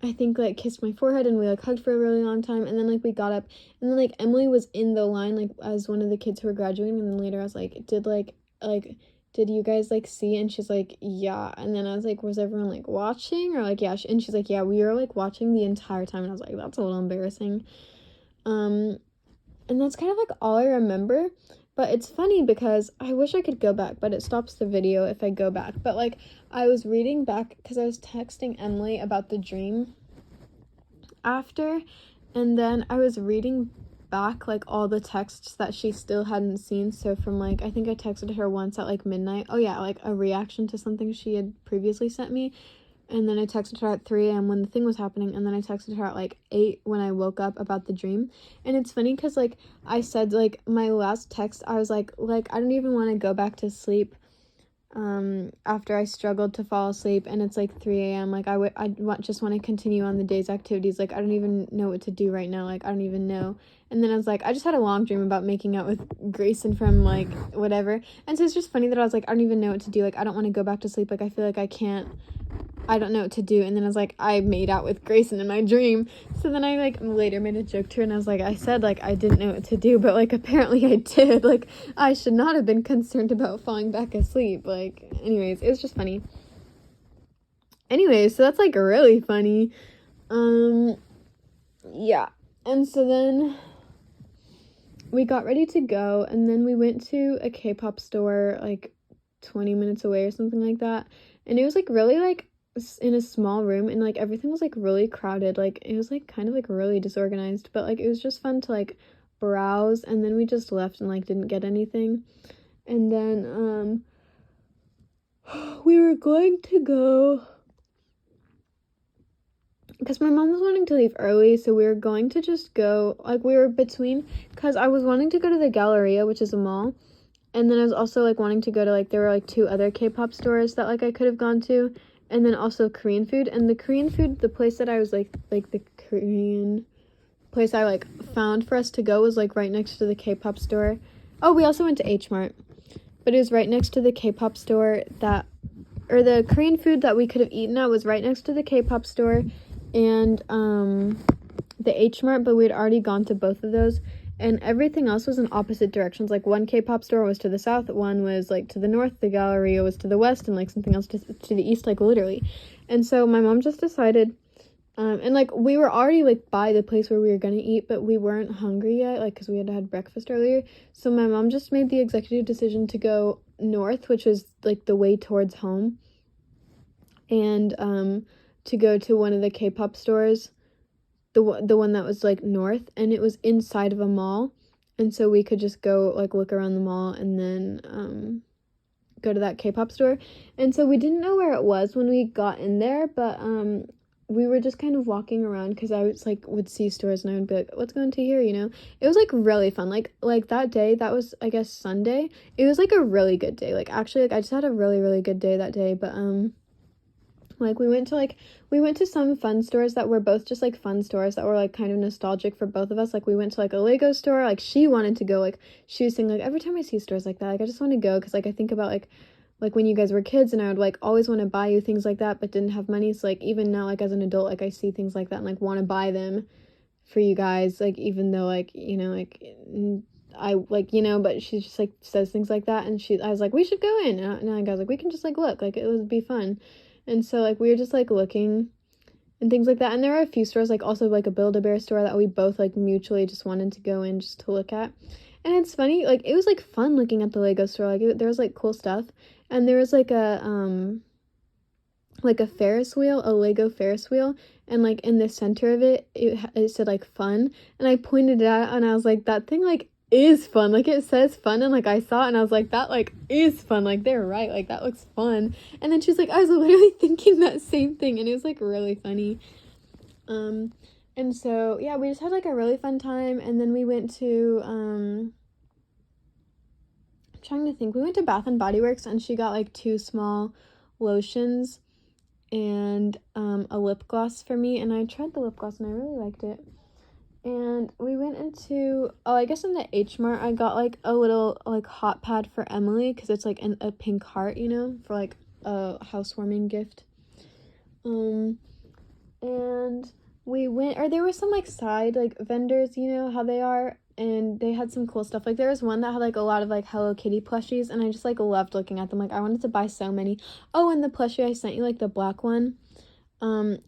I think like kissed my forehead, and we like hugged for a really long time. And then like we got up, and then like Emily was in the line like as one of the kids who were graduating. And then later I was like, did you guys like see? And she's like, yeah. And then I was like, was everyone like watching, or like, yeah. And she's like, yeah, we were like watching the entire time. And I was like, that's a little embarrassing. And that's kind of like all I remember. But it's funny because I wish I could go back, but it stops the video if I go back. But like I was reading back because I was texting Emily about the dream after, and then I was reading back like all the texts that she still hadn't seen. So from like, I think I texted her once at like midnight, oh yeah, like a reaction to something she had previously sent me. And then I texted her at 3 a.m. when the thing was happening. And then I texted her at like 8 when I woke up about the dream. And it's funny because like I said, like my last text, I was like I don't even want to go back to sleep after I struggled to fall asleep. And it's like 3 a.m. Like just want to continue on the day's activities. Like I don't even know what to do right now. Like I don't even know. And then I was like, I just had a long dream about making out with Grayson from like whatever. And so it's just funny that I was like, I don't even know what to do. Like I don't want to go back to sleep. Like I feel like I don't know what to do. And then I was like, I made out with Grayson in my dream. So then I like later made a joke to her, and I was like, I said like I didn't know what to do, but like apparently I did. Like I should not have been concerned about falling back asleep. Like anyways, it was just funny. Anyways, so that's like really funny. Yeah. And so then we got ready to go, and then we went to a K-pop store like 20 minutes away or something like that. And it was like really like in a small room, and like everything was like really crowded. Like it was like kind of like really disorganized, but like it was just fun to like browse. And then we just left and like didn't get anything. And then we were going to go because my mom was wanting to leave early, so we were going to just go, like we were between, because I was wanting to go to the Galleria, which is a mall, and then I was also like wanting to go to like, there were like 2 other K-pop stores that like I could have gone to, and then also Korean food. And the Korean food, the place that I was like the Korean place I like found for us to go was like right next to the K-pop store. Oh, we also went to H Mart, but it was right next to the K-pop store or the Korean food that we could have eaten at was right next to the K-pop store and the H Mart, but we had already gone to both of those. And everything else was in opposite directions. Like one K-pop store was to the south, one was like to the north, the Galleria was to the west, and like something else to the east, like literally. And so my mom just decided, and like we were already like by the place where we were gonna eat, but we weren't hungry yet, like because we had breakfast earlier. So my mom just made the executive decision to go north, which was like the way towards home, and to go to one of the K-pop stores, the one that was like north, and it was inside of a mall, and so we could just go like look around the mall and then go to that K-pop store. And so we didn't know where it was when we got in there, but we were just kind of walking around because I was like would see stores and I would be like, let's go into here, you know. It was like really fun. Like that day, that was I guess Sunday, it was like a really good day. Like actually, like I just had a really really good day that day. But like we went to some fun stores that were both just like fun stores that were like kind of nostalgic for both of us. Like we went to like a Lego store. Like she wanted to go, like she was saying like every time I see stores like that, like I just want to go because like I think about like when you guys were kids, and I would like always want to buy you things like that but didn't have money. So like even now, like as an adult, like I see things like that and like want to buy them for you guys, like even though like, you know, like I like, you know, but she just like says things like that. And I was like, we should go in, and I was like, we can just like look, like it would be fun. And so, like, we were just, like, looking and things like that. And there were a few stores, like, also, like, a Build-A-Bear store that we both, like, mutually just wanted to go in just to look at. And it's funny, like, it was, like, fun looking at the Lego store. Like, there was, like, cool stuff. And there was, like, a Ferris wheel, a Lego Ferris wheel. And, like, in the center of it, it said, like, fun. And I pointed it out, and I was like, that thing, like, is fun. Like, it says fun, and, like, I saw it, and I was like, that, like, is fun. Like, they're right. Like, that looks fun. And then she was like, I was literally thinking that same thing, and it was, like, really funny. And so, yeah, we just had, like, a really fun time, and then we went to, I'm trying to think. We went to Bath and Body Works, and she got, like, 2 small lotions and a lip gloss for me, and I tried the lip gloss, and I really liked it. And we went into, I guess in the H Mart, I got, like, a little, like, hot pad for Emily, because it's, like, a pink heart, you know, for, like, a housewarming gift. And we went, or there were some, like, side, like, vendors, you know, how they are, and they had some cool stuff. Like, there was one that had, like, a lot of, like, Hello Kitty plushies, and I just, like, loved looking at them. Like, I wanted to buy so many. Oh, and the plushie I sent you, like, the black one,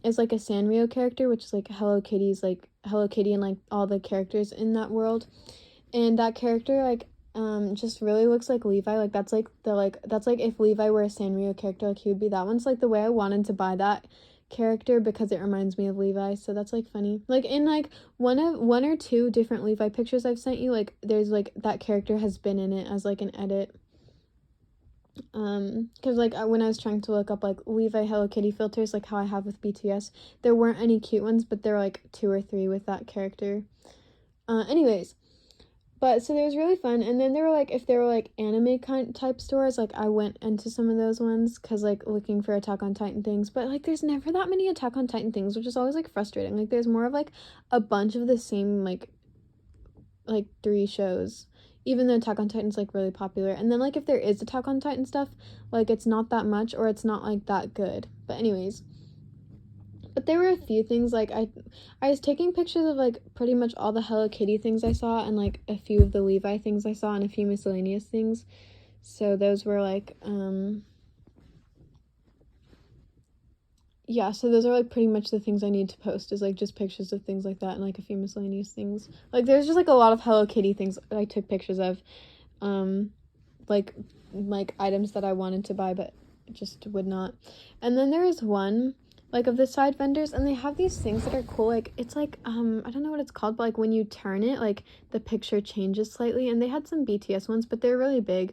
is, like, a Sanrio character, which is, like, Hello Kitty's, like, Hello Kitty and, like, all the characters in that world. And that character, like, just really looks like Levi. Like, that's, like, that's, like, if Levi were a Sanrio character, like, he would be that one. So, like, the way I wanted to buy that character, because it reminds me of Levi, so that's, like, funny. Like, in, like, one or two different Levi pictures I've sent you, like, there's, like, that character has been in it as, like, an edit. Because, like, when I was trying to look up, like, Levi Hello Kitty filters, like how I have with BTS, there weren't any cute ones, but there were, like, 2 or 3 with that character. Anyways, but, so there was really fun, and then there were, like, if there were, like, anime type stores, like, I went into some of those ones, because, like, looking for Attack on Titan things, but, like, there's never that many Attack on Titan things, which is always, like, frustrating. Like, there's more of, like, a bunch of the same, like 3 shows, even though Attack on Titan's, like, really popular. And then, like, if there is Attack on Titan stuff, like, it's not that much, or it's not, like, that good. But anyways, but there were a few things, like, I was taking pictures of, like, pretty much all the Hello Kitty things I saw, and, like, a few of the Levi things I saw, and a few miscellaneous things. So those were, like, yeah, so those are, like, pretty much the things I need to post, is, like, just pictures of things like that, and, like, a few miscellaneous things. Like, there's just, like, a lot of Hello Kitty things that I took pictures of, like items that I wanted to buy, but just would not. And then there is one, like, of the side vendors, and they have these things that are cool. Like, it's, like, I don't know what it's called, but, like, when you turn it, like, the picture changes slightly, and they had some BTS ones, but they're really big.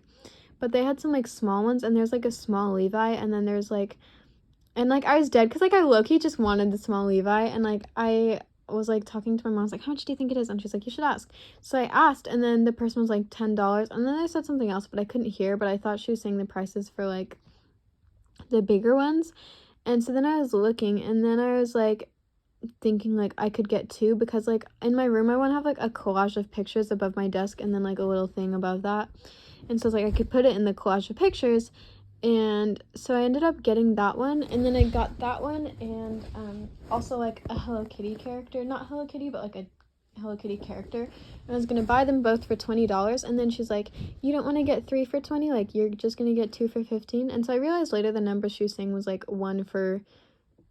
But they had some, like, small ones, and there's, like, a small Levi, and then there's, like, and, like, I was dead, because, like, I low-key just wanted the small Levi, and, like, I was, like, talking to my mom. I was like, how much do you think it is? And she's like, you should ask. So I asked, and then the person was, like, $10, and then I said something else, but I couldn't hear, but I thought she was saying the prices for, like, the bigger ones. And so then I was looking, and then I was, like, thinking, like, I could get 2, because, like, in my room I want to have, like, a collage of pictures above my desk, and then, like, a little thing above that. And so I was like, I could put it in the collage of pictures. And so I ended up getting that one, and then I got that one, and also, like, a Hello Kitty character, not Hello Kitty, but, like, a Hello Kitty character. And I was gonna buy them both for $20, and then she's like, you don't want to get 3 for 20, like, you're just gonna get 2 for 15. And so I realized later the number she was saying was, like, 1 for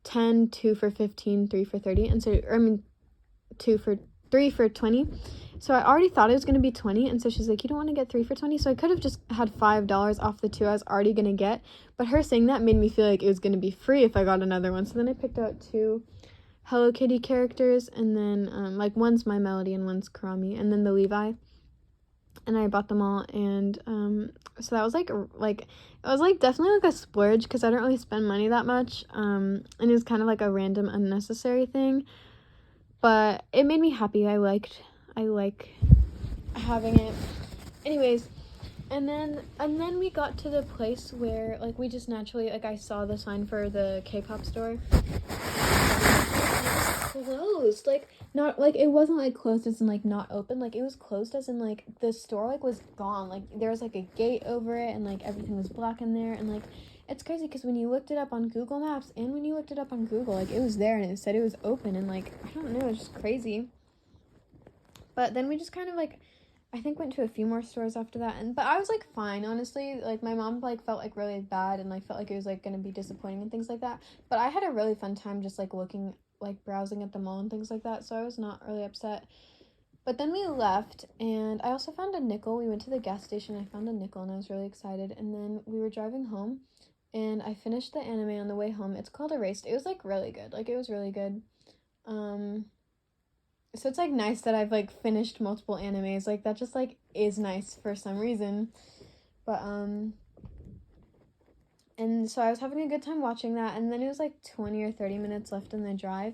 10, 2 for 15, 3 for 30, and so, 3 for 20. So I already thought it was going to be 20, and so she's like, you don't want to get 3 for 20? So I could have just had $5 off the 2 I was already going to get, but her saying that made me feel like it was going to be free if I got another one. So then I picked out 2 Hello Kitty characters, and then, like, one's My Melody and one's Karami, and then the Levi, and I bought them all. And so that was, like, it was, like, definitely, like, a splurge, because I don't really spend money that much, and it was kind of, like, a random unnecessary thing, but it made me happy. I like having it. Anyways, and then we got to the place where, like, we just naturally, like, I saw the sign for the K-pop store. It was closed. Like, not, like, it wasn't, like, closed as in, like, not open. Like, it was closed as in, like, the store, like, was gone. Like, there was, like, a gate over it, and, like, everything was black in there. And, like, it's crazy, because when you looked it up on Google Maps and when you looked it up on Google, like, it was there, and it said it was open. And, like, I don't know, it's just crazy. But then we just kind of, like, I think went to a few more stores after that, but I was like fine, honestly. Like my mom like felt like really bad and like felt like it was like gonna be disappointing and things like that, but I had a really fun time just like looking, like browsing at the mall and things like that, so I was not really upset. But then we left, and I also found a nickel. We went to the gas station, I found a nickel, and I was really excited. And then we were driving home, and I finished the anime on the way home. It's called Erased. It was like really good. Like it was really good. Um, so it's like nice that I've like finished multiple animes. Like that just like is nice for some reason. But and so I was having a good time watching that, and then it was like 20 or 30 minutes left in the drive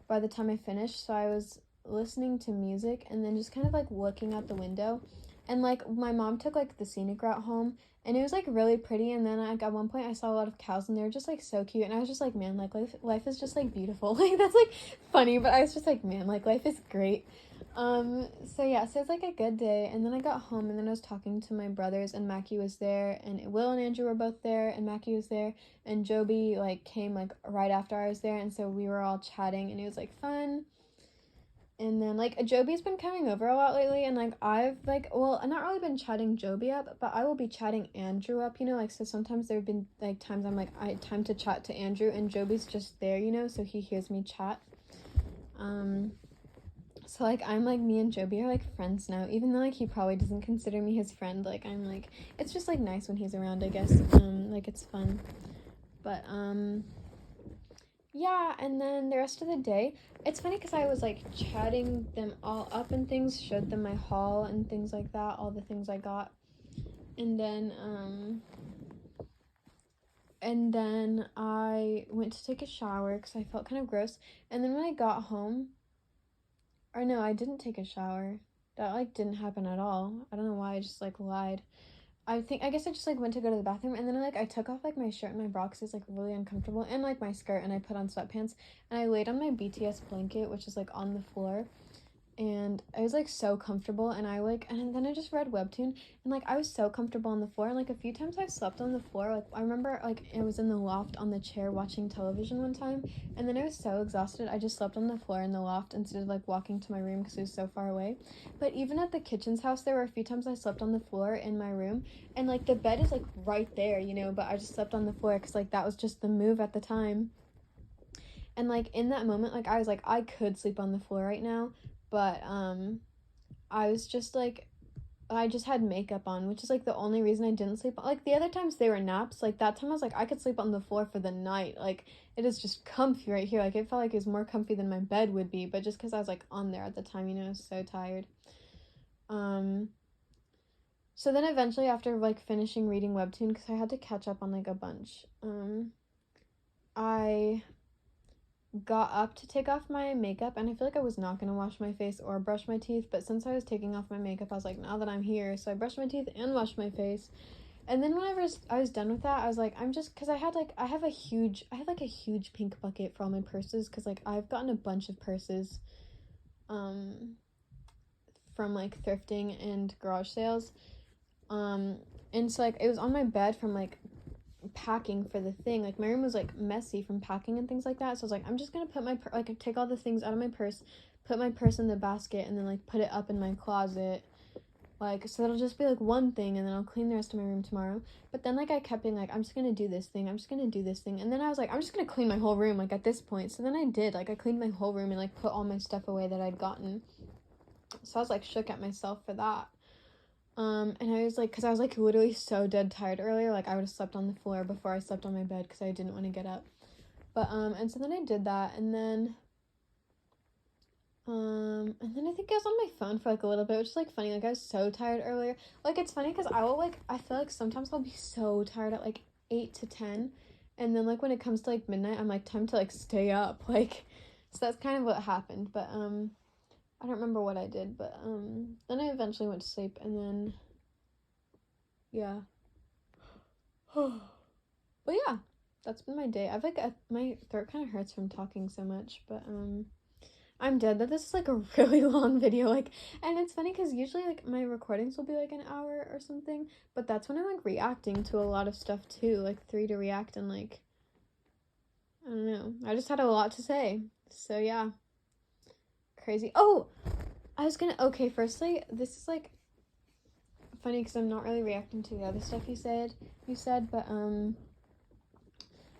by the time I finished. So I was listening to music and then just kind of like looking out the window. And like my mom took like the scenic route home, and it was like really pretty. And then like at one point I saw a lot of cows, and they were just like so cute, and I was just like, man, like life is just like beautiful. Like that's like funny, but I was just like, man, like life is great. So yeah, so it's like a good day. And then I got home, and then I was talking to my brothers, and Mackie was there, and Will and Andrew were both there, and Mackie was there, and Joby like came like right after I was there, and so we were all chatting, and it was like fun. And then like Joby's been coming over a lot lately, and like I've like, well, I've not really been chatting Joby up, but I will be chatting Andrew up, you know, like so sometimes there have been like times I'm like, I time to chat to Andrew, and Joby's just there, you know, so he hears me chat. So like I'm like, me and Joby are like friends now, even though like he probably doesn't consider me his friend. Like I'm like, it's just like nice when he's around, I guess. Like it's fun. But yeah, and then the rest of the day, it's funny because I was like chatting them all up and things, showed them my haul and things like that, all the things I got. And then I went to take a shower because I felt kind of gross. And then when I got home, or no, I didn't take a shower. That like didn't happen at all. I don't know why I just like lied. I guess I just like went to go to the bathroom, and then I took off like my shirt and my bra because it's like really uncomfortable, and like my skirt, and I put on sweatpants, and I laid on my BTS blanket, which is like on the floor, and I was like so comfortable, and then I just read webtoon, and like I was so comfortable on the floor, and like a few times I slept on the floor. Like I remember like I was in the loft on the chair watching television one time, and then I was so exhausted I just slept on the floor in the loft instead of like walking to my room because it was so far away. But even at the kitchen's house, there were a few times I slept on the floor in my room, and like the bed is like right there, you know, but I just slept on the floor because like that was just the move at the time. And like in that moment, like I was like, I could sleep on the floor right now, but I was just like, I just had makeup on, which is like the only reason I didn't sleep. Like the other times they were naps. Like that time I was like, I could sleep on the floor for the night. Like it is just comfy right here. Like it felt like it was more comfy than my bed would be, but just because I was like on there at the time, you know, I was so tired. So then eventually after like finishing reading webtoon, because I had to catch up on like a bunch, I got up to take off my makeup, and I feel like I was not gonna wash my face or brush my teeth, but since I was taking off my makeup, I was like, now that I'm here, so I brushed my teeth and washed my face. And then whenever I was done with that, I was like, I'm just, because I had a huge pink bucket for all my purses, because like I've gotten a bunch of purses from like thrifting and garage sales, and so like it was on my bed from like packing for the thing. Like my room was like messy from packing and things like that, so I was like, I'm just gonna put my like take all the things out of my purse, put my purse in the basket, and then like put it up in my closet, like so that'll just be like one thing, and then I'll clean the rest of my room tomorrow. But then like I kept being like, I'm just gonna do this thing, I'm just gonna do this thing, and then I was like, I'm just gonna clean my whole room like at this point. So then I did, like I cleaned my whole room and like put all my stuff away that I'd gotten. So I was like shook at myself for that. And I was like, because I was like literally so dead tired earlier, like I would have slept on the floor before I slept on my bed because I didn't want to get up. But and so then I did that, and then I think I was on my phone for like a little bit, which is like funny. Like I was so tired earlier. Like it's funny because I feel like sometimes I'll be so tired at like 8 to 10, and then like when it comes to like midnight, I'm like, time to like stay up. Like so that's kind of what happened. But I don't remember what I did, but then I eventually went to sleep, and then yeah. But yeah, that's been my day. I've like my throat kind of hurts from talking so much, but I'm dead that this is like a really long video. Like, and it's funny because usually like my recordings will be like an hour or something, but that's when I'm like reacting to a lot of stuff too, like 3 to react, and like I don't know, I just had a lot to say. So yeah, crazy. Oh, I was gonna, okay, firstly, this is like funny because I'm not really reacting to the other stuff you said, but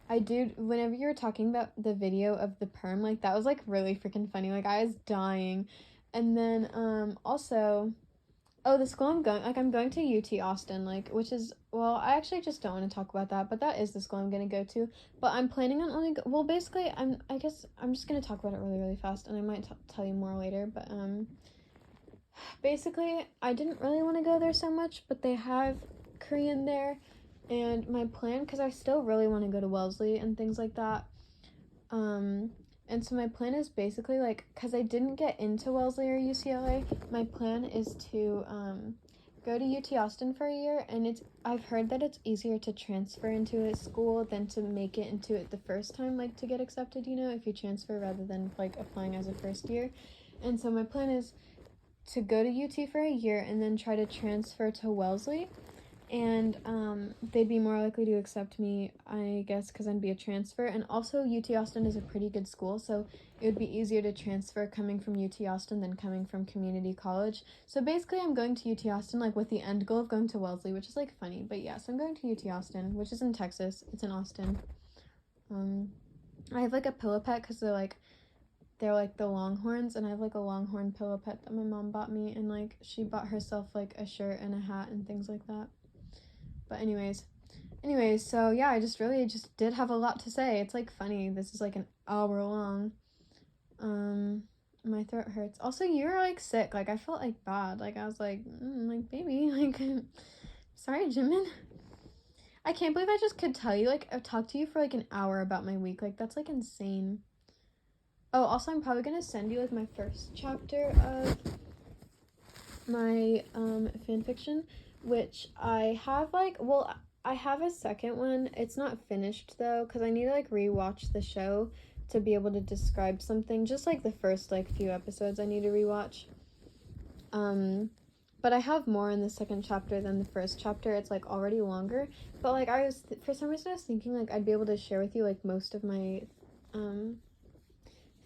I do, whenever you were talking about the video of the perm, like, that was, like, really freaking funny. Like, I was dying. And then, also, oh, the school I'm going, like, I'm going to UT Austin, like, which is, well, I actually just don't want to talk about that, but that is the school I'm going to go to. But I'm planning on only, well, basically, I guess I'm just going to talk about it really, really fast, and I might tell you more later, but, basically, I didn't really want to go there so much, but they have Korean there. And my plan, because I still really want to go to Wellesley and things like that, and so my plan is basically, like, because I didn't get into Wellesley or UCLA, my plan is to go to UT Austin for a year, and I've heard that it's easier to transfer into a school than to make it into it the first time, like, to get accepted, you know, if you transfer rather than, like, applying as a first year. And so my plan is to go to UT for a year and then try to transfer to Wellesley. And they'd be more likely to accept me, I guess, because I'd be a transfer. And also, UT Austin is a pretty good school, so it would be easier to transfer coming from UT Austin than coming from community college. So basically, I'm going to UT Austin, like, with the end goal of going to Wellesley, which is, like, funny. But yeah, so I'm going to UT Austin, which is in Texas. It's in Austin. I have, like, a pillow pet because they're like the Longhorns, and I have, like, a Longhorn pillow pet that my mom bought me, and, like, she bought herself, like, a shirt and a hat and things like that. But anyways, so yeah, I just did have a lot to say. It's, like, funny. This is, like, an hour long. My throat hurts. Also, you were, like, sick. Like, I felt, like, bad. Like, I was like, like, baby, like, sorry, Jimin. I can't believe I just could tell you, like, I've talked to you for, like, an hour about my week. Like, that's, like, insane. Oh, also, I'm probably gonna send you, like, my first chapter of my fanfiction, which I have, like, well, I have a second one. It's not finished, though, because I need to, like, rewatch the show to be able to describe something. Just, like, the first, like, few episodes I need to rewatch. But I have more in the second chapter than the first chapter. It's, like, already longer. But, like, for some reason I was thinking, like, I'd be able to share with you, like, most of my,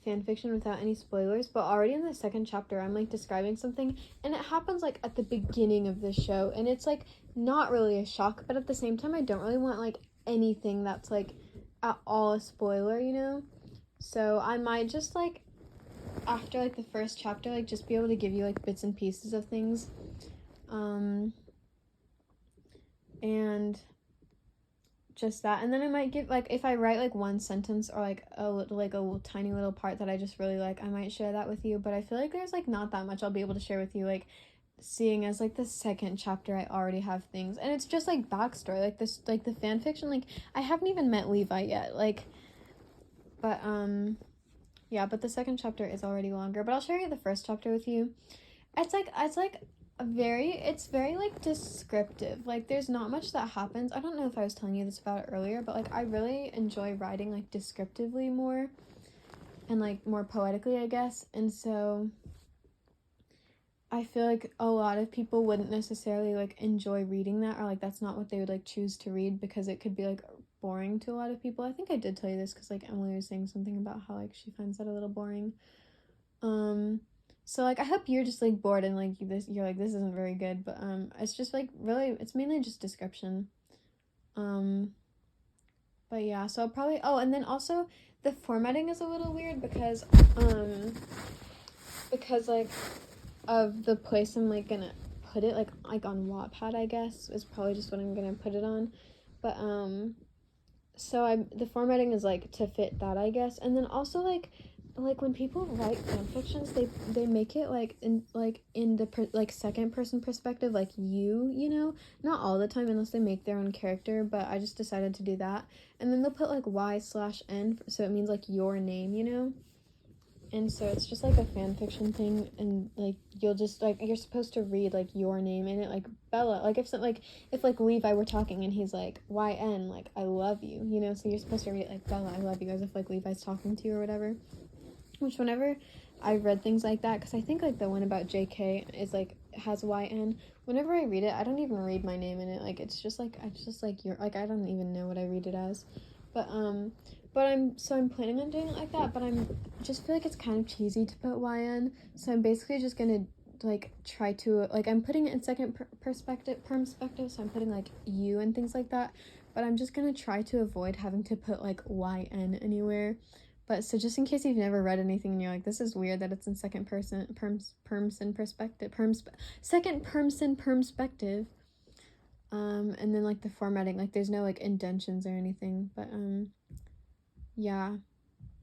fanfiction without any spoilers, but already in the second chapter I'm, like, describing something, and it happens, like, at the beginning of the show, and it's, like, not really a shock, but at the same time I don't really want, like, anything that's, like, at all a spoiler, you know? So I might just, like, after, like, the first chapter, like, just be able to give you, like, bits and pieces of things, and just that. And then I might give, like, if I write, like, one sentence or, like, a tiny little part that I just really like, I might share that with you. But I feel like there's, like, not that much I'll be able to share with you, like, seeing as, like, the second chapter I already have things, and it's just, like, backstory, like, this, like, the fan fiction, like, I haven't even met Levi yet, like, but yeah, but the second chapter is already longer, but I'll share you the first chapter with you. It's very, like, descriptive. Like, there's not much that happens. I don't know if I was telling you this about it earlier, but, like, I really enjoy writing, like, descriptively more and, like, more poetically, I guess. And so I feel like a lot of people wouldn't necessarily, like, enjoy reading that, or, like, that's not what they would, like, choose to read, because it could be, like, boring to a lot of people. I think I did tell you this because, like, Emily was saying something about how, like, she finds that a little boring. So, like, I hope you're just, like, bored and, like, you're like, this isn't very good, but, it's just, like, really, it's mainly just description. But yeah, so I'll probably, oh, and then also, the formatting is a little weird because, like, of the place I'm, like, gonna put it, like, on Wattpad, I guess, is probably just what I'm gonna put it on, but, so the formatting is, like, to fit that, I guess, and then also, like, when people write fanfictions, they make it, like, in the second person perspective, like, you know, not all the time unless they make their own character, but I just decided to do that, and then they'll put, like, Y/N, so it means, like, your name, you know, and so it's just, like, a fanfiction thing, and, like, you'll just, like, you're supposed to read, like, your name in it, like, Bella, like, if Levi were talking and he's like, YN, like, I love you, you know, so you're supposed to read it like, Bella, I love you, as if, like, Levi's talking to you or whatever. Which, whenever I've read things like that, because I think, like, the one about JK is, like, has YN, whenever I read it, I don't even read my name in it, like, it's just, like, you're, like, I don't even know what I read it as, but I'm planning on doing it like that, but just feel like it's kind of cheesy to put YN, so I'm basically just gonna like try to, like, I'm putting it in second perspective, so I'm putting like you and things like that, but I'm just gonna try to avoid having to put like YN anywhere. But so just in case you've never read anything and you're like, this is weird that it's in second person second person perspective. And then like the formatting, like there's no like indentions or anything, but yeah.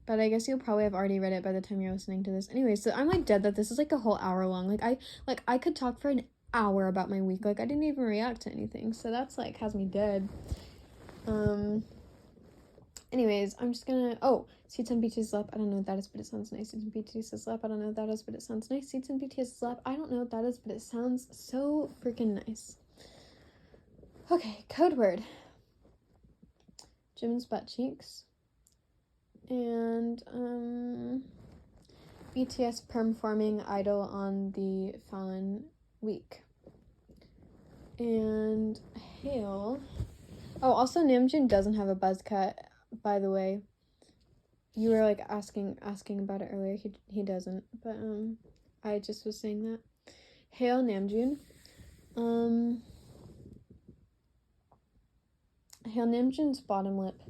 But I guess you'll probably have already read it by the time you're listening to this. Anyway, so I'm like dead that this is like a whole hour long. Like I could talk for an hour about my week. Like I didn't even react to anything. So that's like has me dead. Anyways, I'm just gonna Seeds on BTS lap. I don't know what that is, but it sounds nice. Seeds on BTS lap. I don't know what that is, but it sounds nice. Seeds on BTS lap. I don't know what that is, but it sounds so freaking nice. Okay, code word. Jimin's butt cheeks. And BTS performing Idol on the Fallon week. And Hale. Oh, also Namjoon doesn't have a buzz cut, by the way. You were like asking about it earlier. He doesn't, but I just was saying that. Hale Namjoon. Hale Namjoon's bottom lip